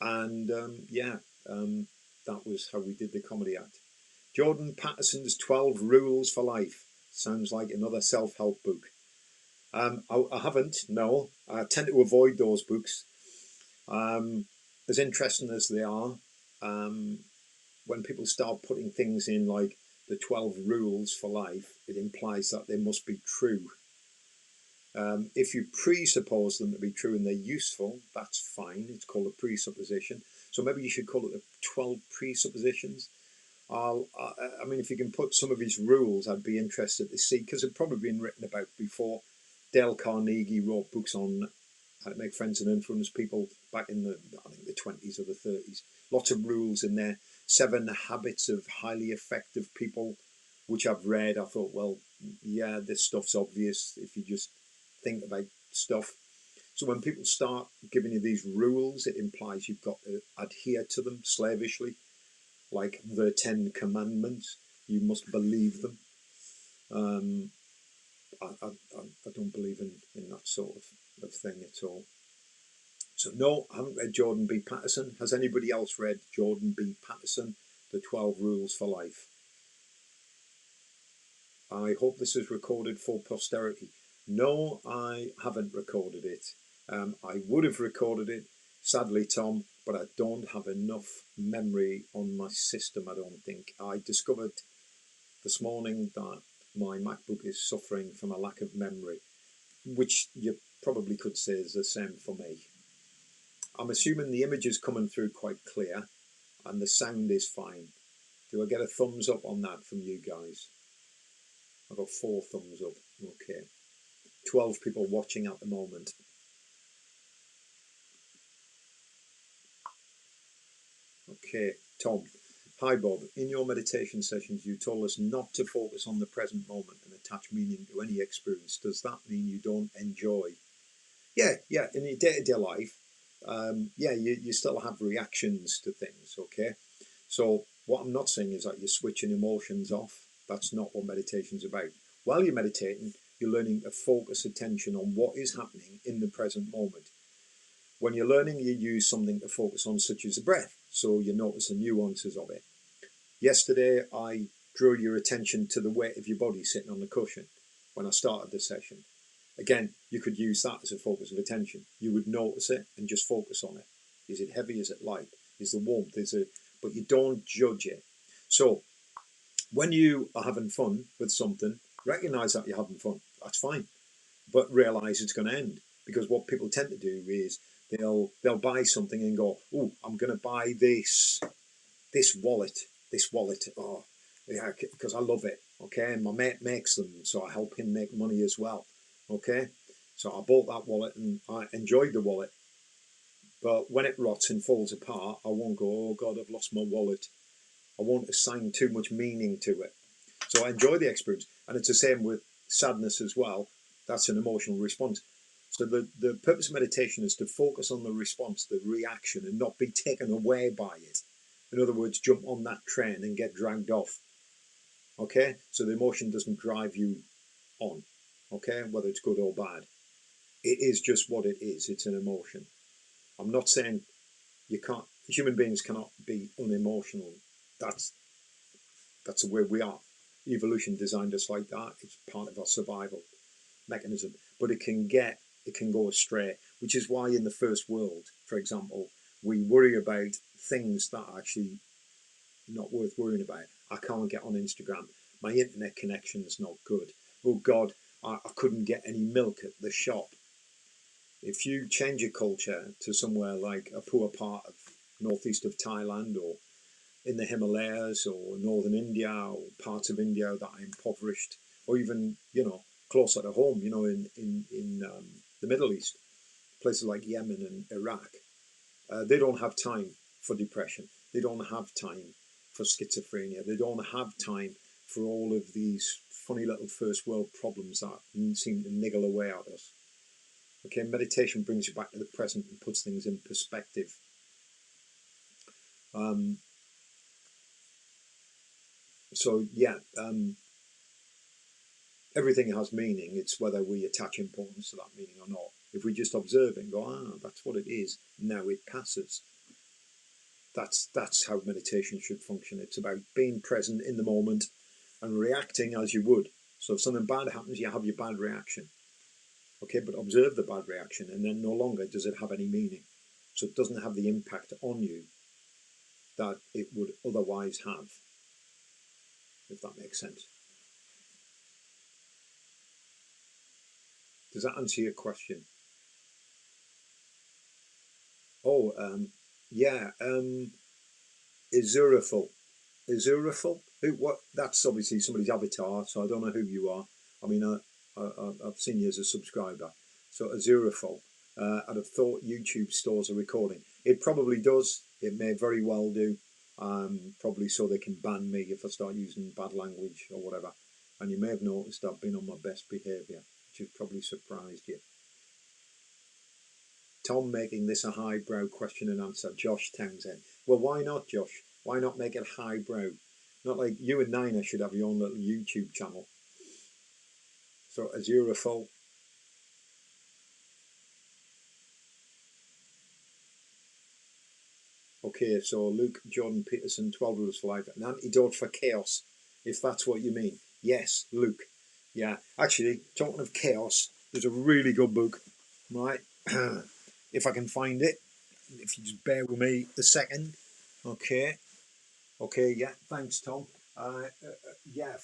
And that was how we did the comedy act. Jordan Patterson's 12 Rules for Life. Sounds like another self-help book. I haven't, no. I tend to avoid those books. As interesting as they are, when people start putting things in like the 12 rules for life, it implies that they must be true. If you presuppose them to be true and they're useful, that's fine. It's called a presupposition. So maybe you should call it the 12 presuppositions. I mean, if you can put some of his rules, I'd be interested to see, because they've probably been written about before. Dale Carnegie wrote books on how to make friends and influence people back in the 20s or the 30s. Lots of rules in there. 7 Habits of Highly Effective People, which I've read. I thought, well, yeah, this stuff's obvious if you just think about stuff. So when people start giving you these rules, it implies you've got to adhere to them slavishly, like the 10 Commandments. You must believe them. I don't believe in that sort of thing at all. So no, I haven't read Jordan B. Patterson. Has anybody else read Jordan B. Patterson, The 12 Rules for Life? I hope this is recorded for posterity. No, I haven't recorded it. I would have recorded it, sadly, Tom, but I don't have enough memory on my system, I don't think. I discovered this morning that my MacBook is suffering from a lack of memory, which you probably could say is the same for me. I'm assuming the image is coming through quite clear and the sound is fine. Do I get a thumbs up on that from you guys? I've got 4 thumbs up. Okay. 12 people watching at the moment. Okay, Tom. Hi Bob, in your meditation sessions you told us not to focus on the present moment and attach meaning to any experience. Does that mean you don't enjoy? Yeah, in your day-to-day life, yeah, you still have reactions to things, okay? So what I'm not saying is that you're switching emotions off. That's not what meditation's about. While you're meditating, you're learning to focus attention on what is happening in the present moment. When you're learning, you use something to focus on, such as the breath, so you notice the nuances of it. Yesterday, I drew your attention to the weight of your body sitting on the cushion when I started the session. Again, you could use that as a focus of attention. You would notice it and just focus on it. Is it heavy? Is it light? Is there warmth? But you don't judge it. So when you are having fun with something, recognize that you're having fun. That's fine. But realize it's going to end. Because what people tend to do is they'll buy something and go, oh, I'm going to buy this wallet. Oh, yeah, because I love it. Okay, and my mate makes them, so I help him make money as well. Okay, so I bought that wallet and I enjoyed the wallet. But when it rots and falls apart, I won't go, oh God, I've lost my wallet. I won't assign too much meaning to it. So I enjoy the experience. And it's the same with sadness as well. That's an emotional response. So the purpose of meditation is to focus on the response, the reaction, and not be taken away by it. In other words, jump on that train and get dragged off. Okay? So the emotion doesn't drive you on. Okay? Whether it's good or bad. It is just what it is. It's an emotion. I'm not saying you can't, human beings cannot be unemotional. That's the way we are. Evolution designed us like that. It's part of our survival mechanism. But it can go astray, which is why in the first world, for example, we worry about things that are actually not worth worrying about. I can't get on Instagram. My internet connection's not good. Oh God, I couldn't get any milk at the shop. If you change your culture to somewhere like a poor part of northeast of Thailand or in the Himalayas or northern India or parts of India that are impoverished, or even closer to home, in the Middle East, places like Yemen and Iraq, they don't have time for depression. They don't have time for schizophrenia. They don't have time for all of these funny little first world problems that seem to niggle away at us. Okay, meditation brings you back to the present and puts things in perspective. So yeah, everything has meaning. It's whether we attach importance to that meaning or not. If we just observe it and go, that's what it is, now it passes. That's how meditation should function. It's about being present in the moment and reacting as you would. So if something bad happens, you have your bad reaction. Okay, but observe the bad reaction, and then no longer does it have any meaning. So it doesn't have the impact on you that it would otherwise have, if that makes sense. Does that answer your question? Oh, yeah. Azuraful. Azuraful? What? That's obviously somebody's avatar, so I don't know who you are. I mean, I've seen you as a subscriber. So Azuraful. I'd have thought YouTube stores a recording. It probably does. It may very well do. Probably so they can ban me if I start using bad language or whatever. And you may have noticed I've been on my best behaviour, which has probably surprised you. Tom making this a highbrow question and answer. Josh Townsend. Well, why not, Josh? Why not make it highbrow? Not like you and Nina should have your own little YouTube channel. So Azuraful. Okay, so Luke Jordan Peterson, 12 Rules for Life, an antidote for chaos, if that's what you mean. Yes, Luke. Yeah, actually, talking of chaos, there's a really good book, right? If I can find it, if you just bear with me a second. Okay, yeah, thanks, Tom. Yeah,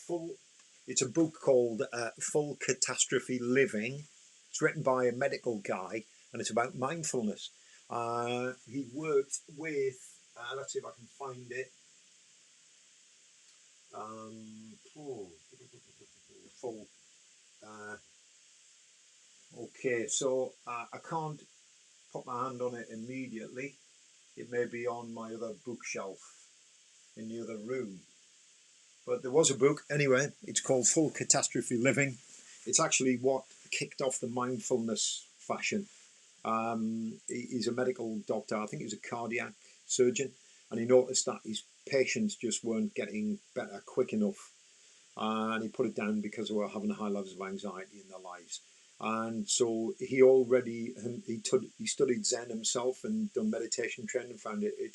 it's a book called Full Catastrophe Living. It's written by a medical guy, and it's about mindfulness. He worked with, let's see if I can find it. Full. Okay, so I can't put my hand on it immediately. It may be on my other bookshelf. in the other room. But there was a book anyway. It's called Full Catastrophe Living. It's actually what kicked off the mindfulness fashion. He's a medical doctor. I think he was a cardiac surgeon, and he noticed that his patients just weren't getting better quick enough, and he put it down because they were having high levels of anxiety in their lives. And so he studied Zen himself and done meditation training and found it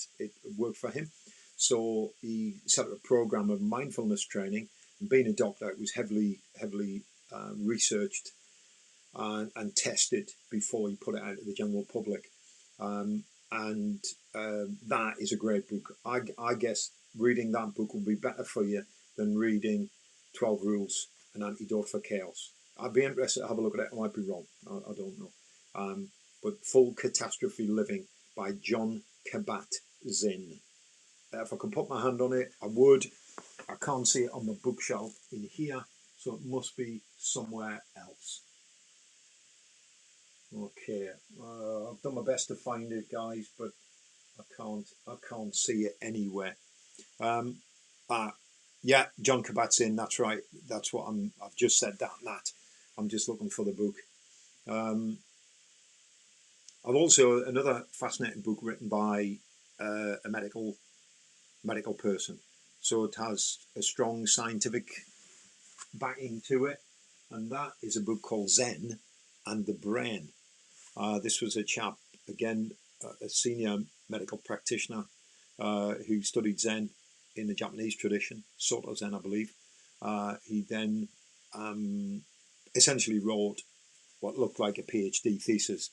worked for him. So he set up a program of mindfulness training. And being a doctor, it was heavily researched and tested before he put it out to the general public. And that is a great book. I guess reading that book will be better for you than reading 12 Rules, An Antidote for Chaos. I'd be interested to have a look at it. I might be wrong. I don't know. But Full Catastrophe Living by Jon Kabat-Zinn. If I could put my hand on it, I would. I can't see it on the bookshelf in here, so it must be somewhere else. Okay, I've done my best to find it, guys, but I can't see it anywhere. Yeah, Jon Kabat-Zinn. That's right. That's what I've just said that. Nat. I'm just looking for the book. I've also another fascinating book written by a medical person. So it has a strong scientific backing to it, and that is a book called Zen and the Brain. This was a chap, again, a senior medical practitioner who studied Zen in the Japanese tradition, Soto Zen, I believe. He then essentially wrote what looked like a PhD thesis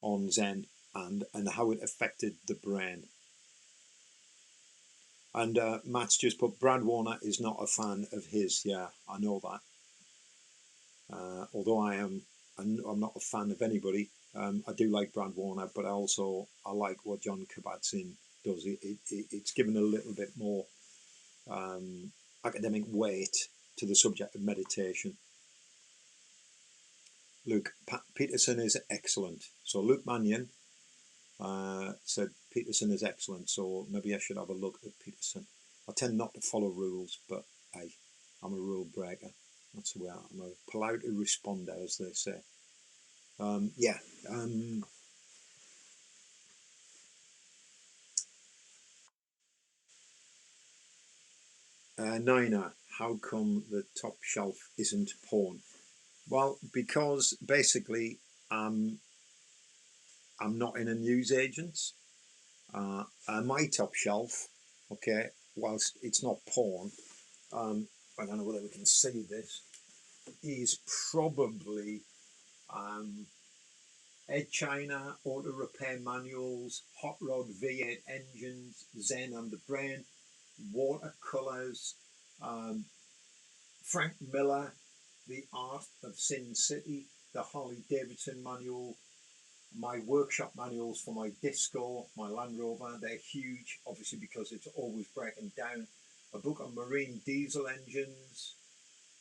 on Zen and how it affected the brain. And Matt's just put, Brad Warner is not a fan of his. Yeah, I know that. Although I'm not a fan of anybody. I do like Brad Warner, but I like what Jon Kabat-Zinn does. It's given a little bit more academic weight to the subject of meditation. Luke Peterson is excellent. So Luke Mannion said Peterson is excellent. So maybe I should have a look at Peterson. I tend not to follow rules, but hey, I'm a rule breaker. That's the way I'm a polite responder, as they say. Yeah. Nina, how come the top shelf isn't porn? Well, because basically I'm not in a newsagent. My top shelf, okay, whilst it's not porn, I don't know whether we can see this, is probably Ed China, auto repair manuals, hot rod V8 engines, Zen and the Brain, watercolours, Frank Miller, The Art of Sin City, the Harley Davidson manual, my workshop manuals for my Disco, my Land Rover. They're huge, obviously, because it's always breaking down. A book on marine diesel engines,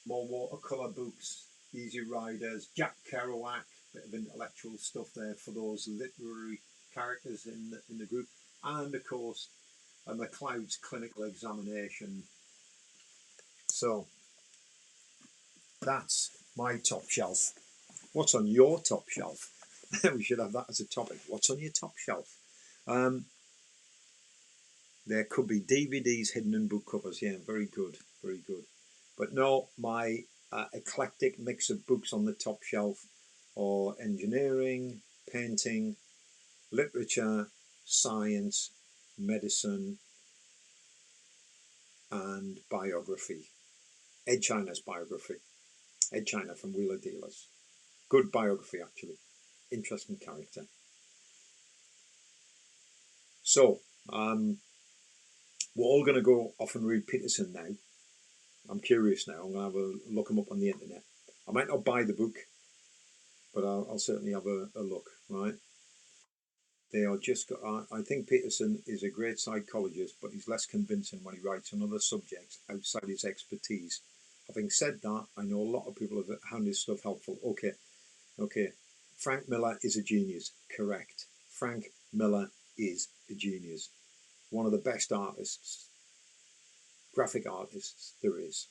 more watercolour books, Easy Riders, Jack Kerouac, bit of intellectual stuff there for those literary characters in the group, and of course, McLeod's clinical examination. So that's my top shelf. What's on your top shelf? We should have that as a topic. What's on your top shelf? There could be DVDs hidden in book covers. Yeah, very good, very good. But no, my eclectic mix of books on the top shelf are engineering, painting, literature, science, medicine, and biography. Ed China's biography. Ed China from Wheeler Dealers. Good biography, actually. Interesting character. So, we're all going to go off and read Peterson now. I'm curious now. I'm going to look him up on the internet. I might not buy the book, but I'll certainly have a look, right? They are just. I think Peterson is a great psychologist, but he's less convincing when he writes on other subjects outside his expertise. Having said that, I know a lot of people have found his stuff helpful. Okay. Frank Miller is a genius. Correct. Frank Miller is a genius. One of the best artists graphic artists there is.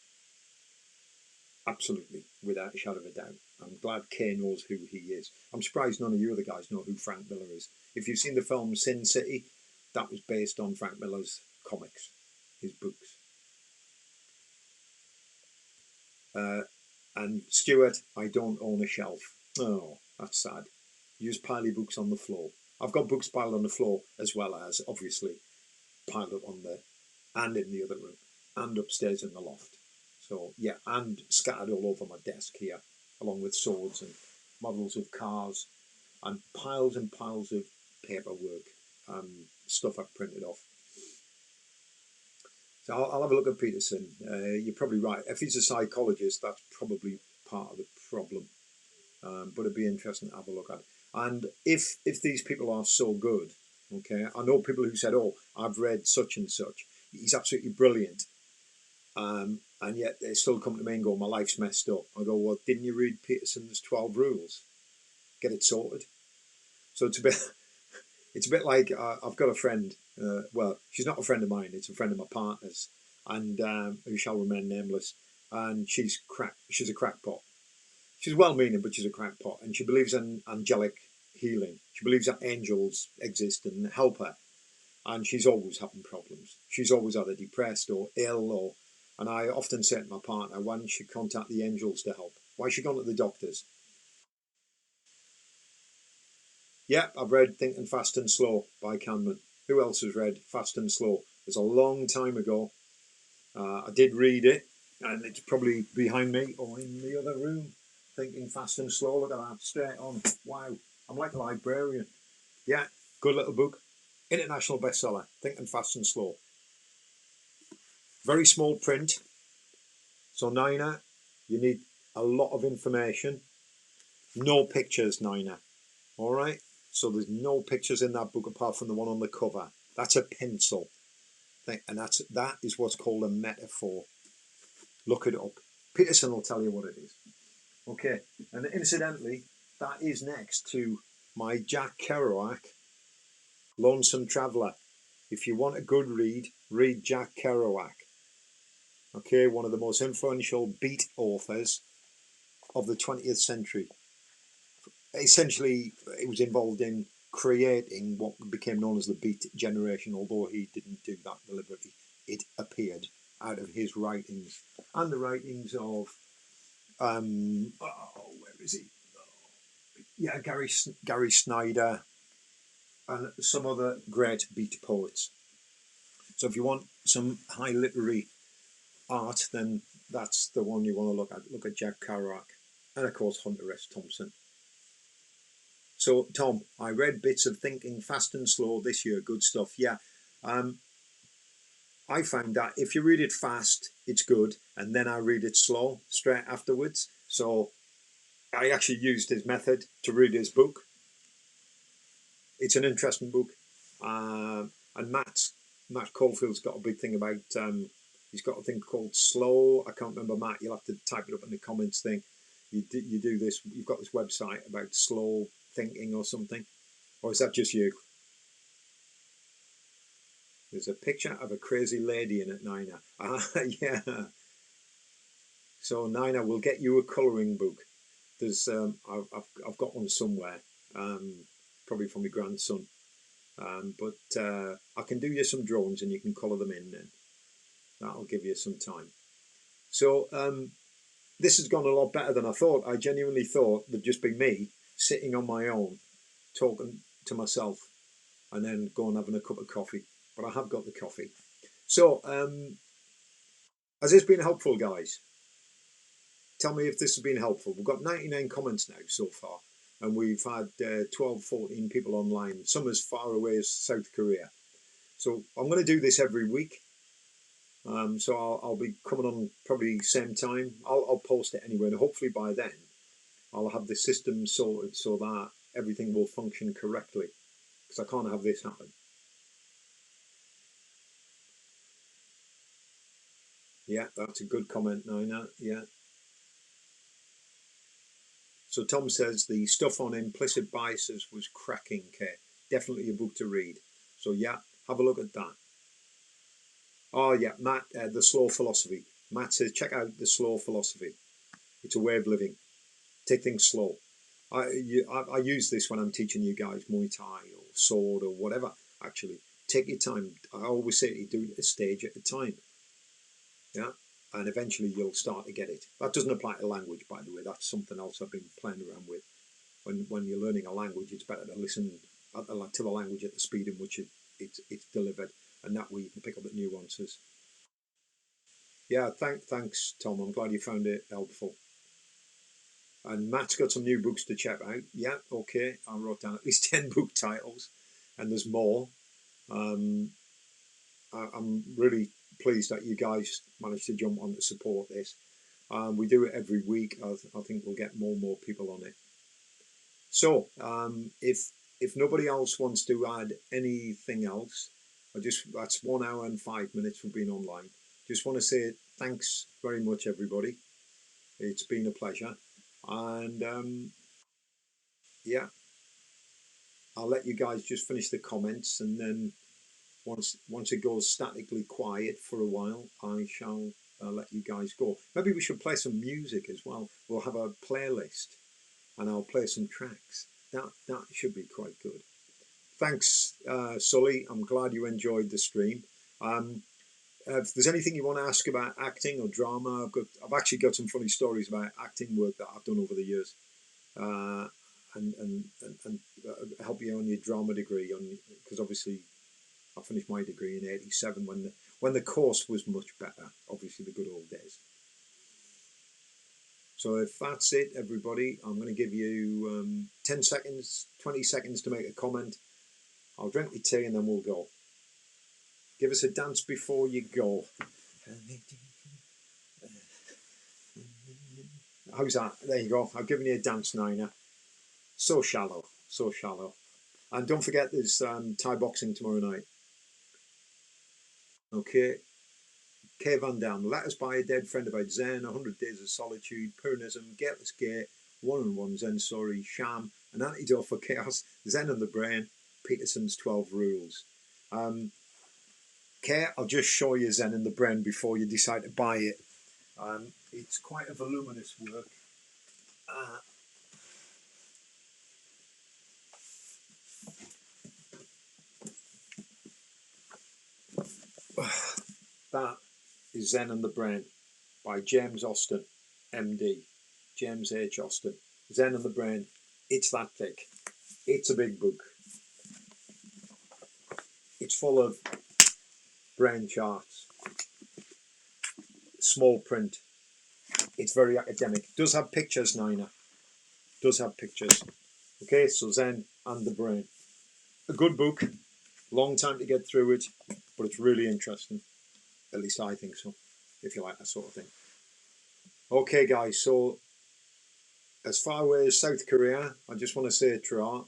Absolutely, without a shadow of a doubt. I'm glad Kay knows who he is. I'm surprised none of you other guys know who Frank Miller is. If you've seen the film Sin City, that was based on Frank Miller's comics, his books. And Stuart, I don't own a shelf. Oh, that's sad. You just pile your books on the floor. I've got books piled on the floor as well as, obviously, piled up on the, and in the other room, and upstairs in the loft. So, yeah, and scattered all over my desk here, along with swords and models of cars, and piles of paperwork, stuff I've printed off. So I'll have a look at Peterson. You're probably right. If he's a psychologist, that's probably part of the problem. But it'd be interesting to have a look at. And if these people are so good, okay, I know people who said, "Oh, I've read such and such. He's absolutely brilliant," and yet they still come to me and go, "My life's messed up." I go, "Well, didn't you read Peterson's 12 Rules? Get it sorted." So it's a bit like I've got a friend. Well, she's not a friend of mine; it's a friend of my partner's, and who shall remain nameless. And she's a crackpot. She's well-meaning, but she's a crackpot, and she believes in angelic healing. She believes that angels exist and help her, and she's always having problems. She's always either depressed or ill, and I often say to my partner, "Why don't you contact the angels to help? Why is she gone to the doctors?" Yeah, I've read Think and Fast and Slow by Kahneman. Who else has read Fast and Slow? It's a long time ago. I did read it, and it's probably behind me or in the other room. Thinking Fast and Slow. Look at that, straight on. Wow, I'm like a librarian. Yeah, good little book. International bestseller. Thinking Fast and Slow. Very small print. So Nina, you need a lot of information. No pictures, Nina. All right. So there's no pictures in that book apart from the one on the cover. That's a pencil, and that is what's called a metaphor. Look it up. Peterson will tell you what it is. Okay, and incidentally, that is next to my Jack Kerouac, Lonesome Traveller. If you want a good read, read Jack Kerouac. Okay, one of the most influential beat authors of the 20th century. Essentially, he was involved in creating what became known as the Beat generation, although he didn't do that deliberately. It appeared out of his writings and the writings of, where is he? Yeah, Gary Snyder and some other great beat poets. So if you want some high literary art, then that's the one you want to look at. Look at Jack Kerouac and, of course, Hunter S. Thompson. So, Tom, I read bits of Thinking Fast and Slow this year. Good stuff. Yeah. I found that if you read it fast, it's good. And then I read it slow straight afterwards. So I actually used his method to read his book. It's an interesting book. And Matt Caulfield's got a big thing about, he's got a thing called Slow. I can't remember, Matt. You'll have to type it up in the comments thing. You do this, you've got this website about slow thinking or something. Or is that just you? There's a picture of a crazy lady in it, Nina. Yeah. So Nina, we'll get you a colouring book. There's I've got one somewhere, probably from my grandson. But I can do you some drawings and you can colour them in then. That'll give you some time. So this has gone a lot better than I thought. I genuinely thought there'd just be me sitting on my own, talking to myself, and then going having a cup of coffee. But I have got the coffee. So has this been helpful, guys? Tell me if this has been helpful. We've got 99 comments now so far, and we've had 12, 14 people online, some as far away as South Korea. So I'm going to do this every week. So I'll be coming on probably same time. I'll post it anyway, and hopefully by then I'll have the system sorted so that everything will function correctly, because I can't have this happen. Yeah, that's a good comment, Nina. Yeah. So Tom says the stuff on implicit biases was cracking, Kate. Definitely a book to read. So yeah, have a look at that. Oh yeah, Matt, the slow philosophy. Matt says check out the slow philosophy. It's a way of living. Take things slow. I use this when I'm teaching you guys Muay Thai or sword or whatever. Actually, take your time. I always say you do it a stage at a time. Yeah, and eventually you'll start to get it. That doesn't apply to language, by the way. That's something else I've been playing around with. When you're learning a language, it's better to listen to the language at the speed in which it's delivered, and that way you can pick up the nuances. Yeah, thanks, Tom. I'm glad you found it helpful. And Matt's got some new books to check out. Yeah, okay. I wrote down at least 10 book titles, and there's more. Um, I'm really pleased that you guys managed to jump on to support this. We do it every week. I think we'll get more and more people on it. So, if nobody else wants to add anything else, that's 1 hour and 5 minutes for being online. Just want to say thanks very much, everybody. It's been a pleasure, and yeah, I'll let you guys just finish the comments, and then once it goes statically quiet for a while, I shall let you guys go. Maybe we should play some music as well. We'll have a playlist, and I'll play some tracks. That should be quite good. Thanks, Sully. I'm glad you enjoyed the stream. Um, if there's anything you want to ask about acting or drama, I've actually got some funny stories about acting work that I've done over the years, uh, and help you on your drama degree. Because obviously I finished my degree in '87 when the course was much better. Obviously, the good old days. So if that's it, everybody, I'm going to give you 10 seconds, 20 seconds to make a comment. I'll drink my tea and then we'll go. Give us a dance before you go. How's that? There you go. I've given you a dance, Nina. So shallow, so shallow. And don't forget there's Thai boxing tomorrow night. Okay. K Van Dam, Let Us Buy a Dead Friend About Zen, 100 Days of Solitude, Purinism, Get Let's Get, One on One Zen Story, Sham, An Antidote for Chaos, Zen and the Brain, Peterson's 12 Rules. Okay, I'll just show you Zen and the Brain before you decide to buy it. It's quite a voluminous work. That is Zen and the Brain by James Austin, MD. James H. Austin. Zen and the Brain. It's that thick. It's a big book. It's full of brain charts, small print. It's very academic. Does have pictures, Nina. Does have pictures. Okay, so Zen and the Brain. A good book. Long time to get through it, but it's really interesting. At least I think so, if you like that sort of thing. Okay, guys, so as far away as South Korea, I just want to say tra,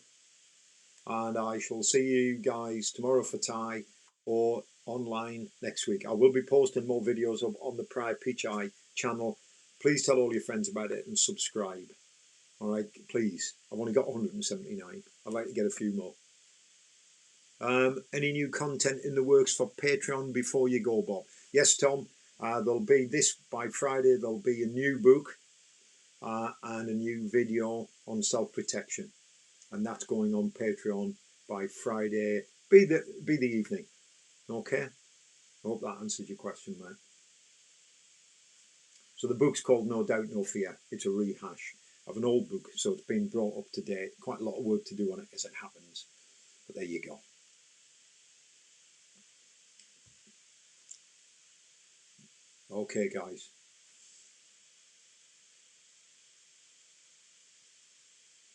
and I shall see you guys tomorrow for Thai or online next week. I will be posting more videos up on the Pride Pichai channel. Please tell all your friends about it and subscribe. All right, please. I've only got 179. I'd like to get a few more. Any new content in the works for Patreon before you go, Bob? Yes, Tom. There'll be this by Friday. There'll be a new book and a new video on self-protection, and that's going on Patreon by Friday. Be the evening. Okay. I hope that answered your question, man. So the book's called No Doubt, No Fear. It's a rehash of an old book, so it's been brought up to date. Quite a lot of work to do on it as it happens, but there you go. Okay, guys.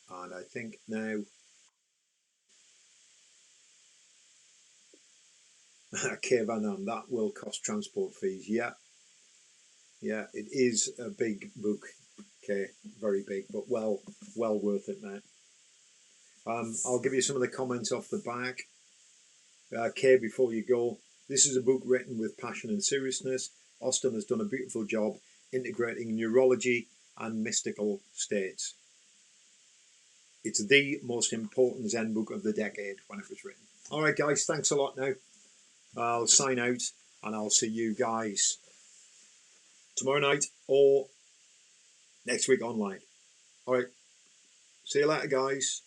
And I think now Kevanam, that will cost transport fees. Yeah, yeah, it is a big book. Okay, very big, but well worth it, man. I'll give you some of the comments off the back. Before you go, this is a book written with passion and seriousness. Austin has done a beautiful job integrating neurology and mystical states. It's the most important Zen book of the decade when it was written. All right, guys, thanks a lot now. I'll sign out and I'll see you guys tomorrow night or next week online. All right, see you later, guys.